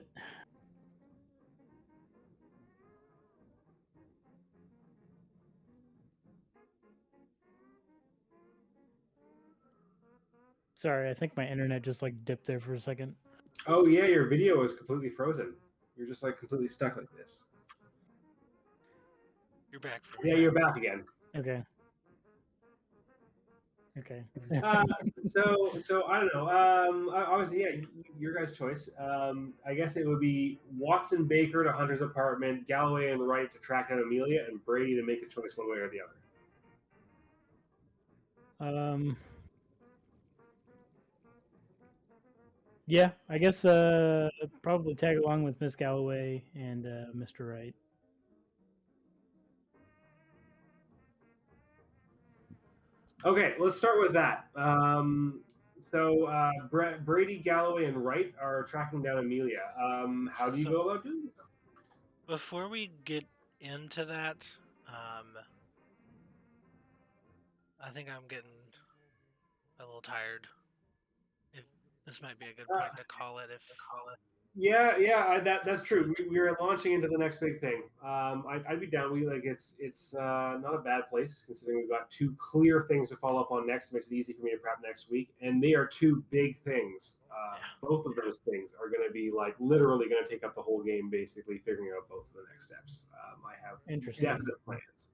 Sorry, I think my internet just like dipped there for a second. Oh yeah, your video is completely frozen. You're just like completely stuck like this. You're back. You're back again. Okay. So I don't know. Obviously, yeah, your guys' choice. I guess it would be Watson Baker to Hunter's apartment, Galloway on the right to track down Amelia, and Brady to make a choice one way or the other. Yeah, I guess probably tag along with Miss Galloway and Mr. Wright. Okay, let's start with that. So Brady, Galloway, and Wright are tracking down Amelia. How do you go about doing this? Before we get into that, I think I'm getting a little tired. If this might be a good point to call it. Yeah, that's true. We are launching into the next big thing. I'd be down. It's not a bad place considering we've got two clear things to follow up on next. It makes it easy for me to prep next week, and they are two big things. Both of those things are going to be like literally going to take up the whole game, basically figuring out both of the next steps. I have Interesting. definite plans.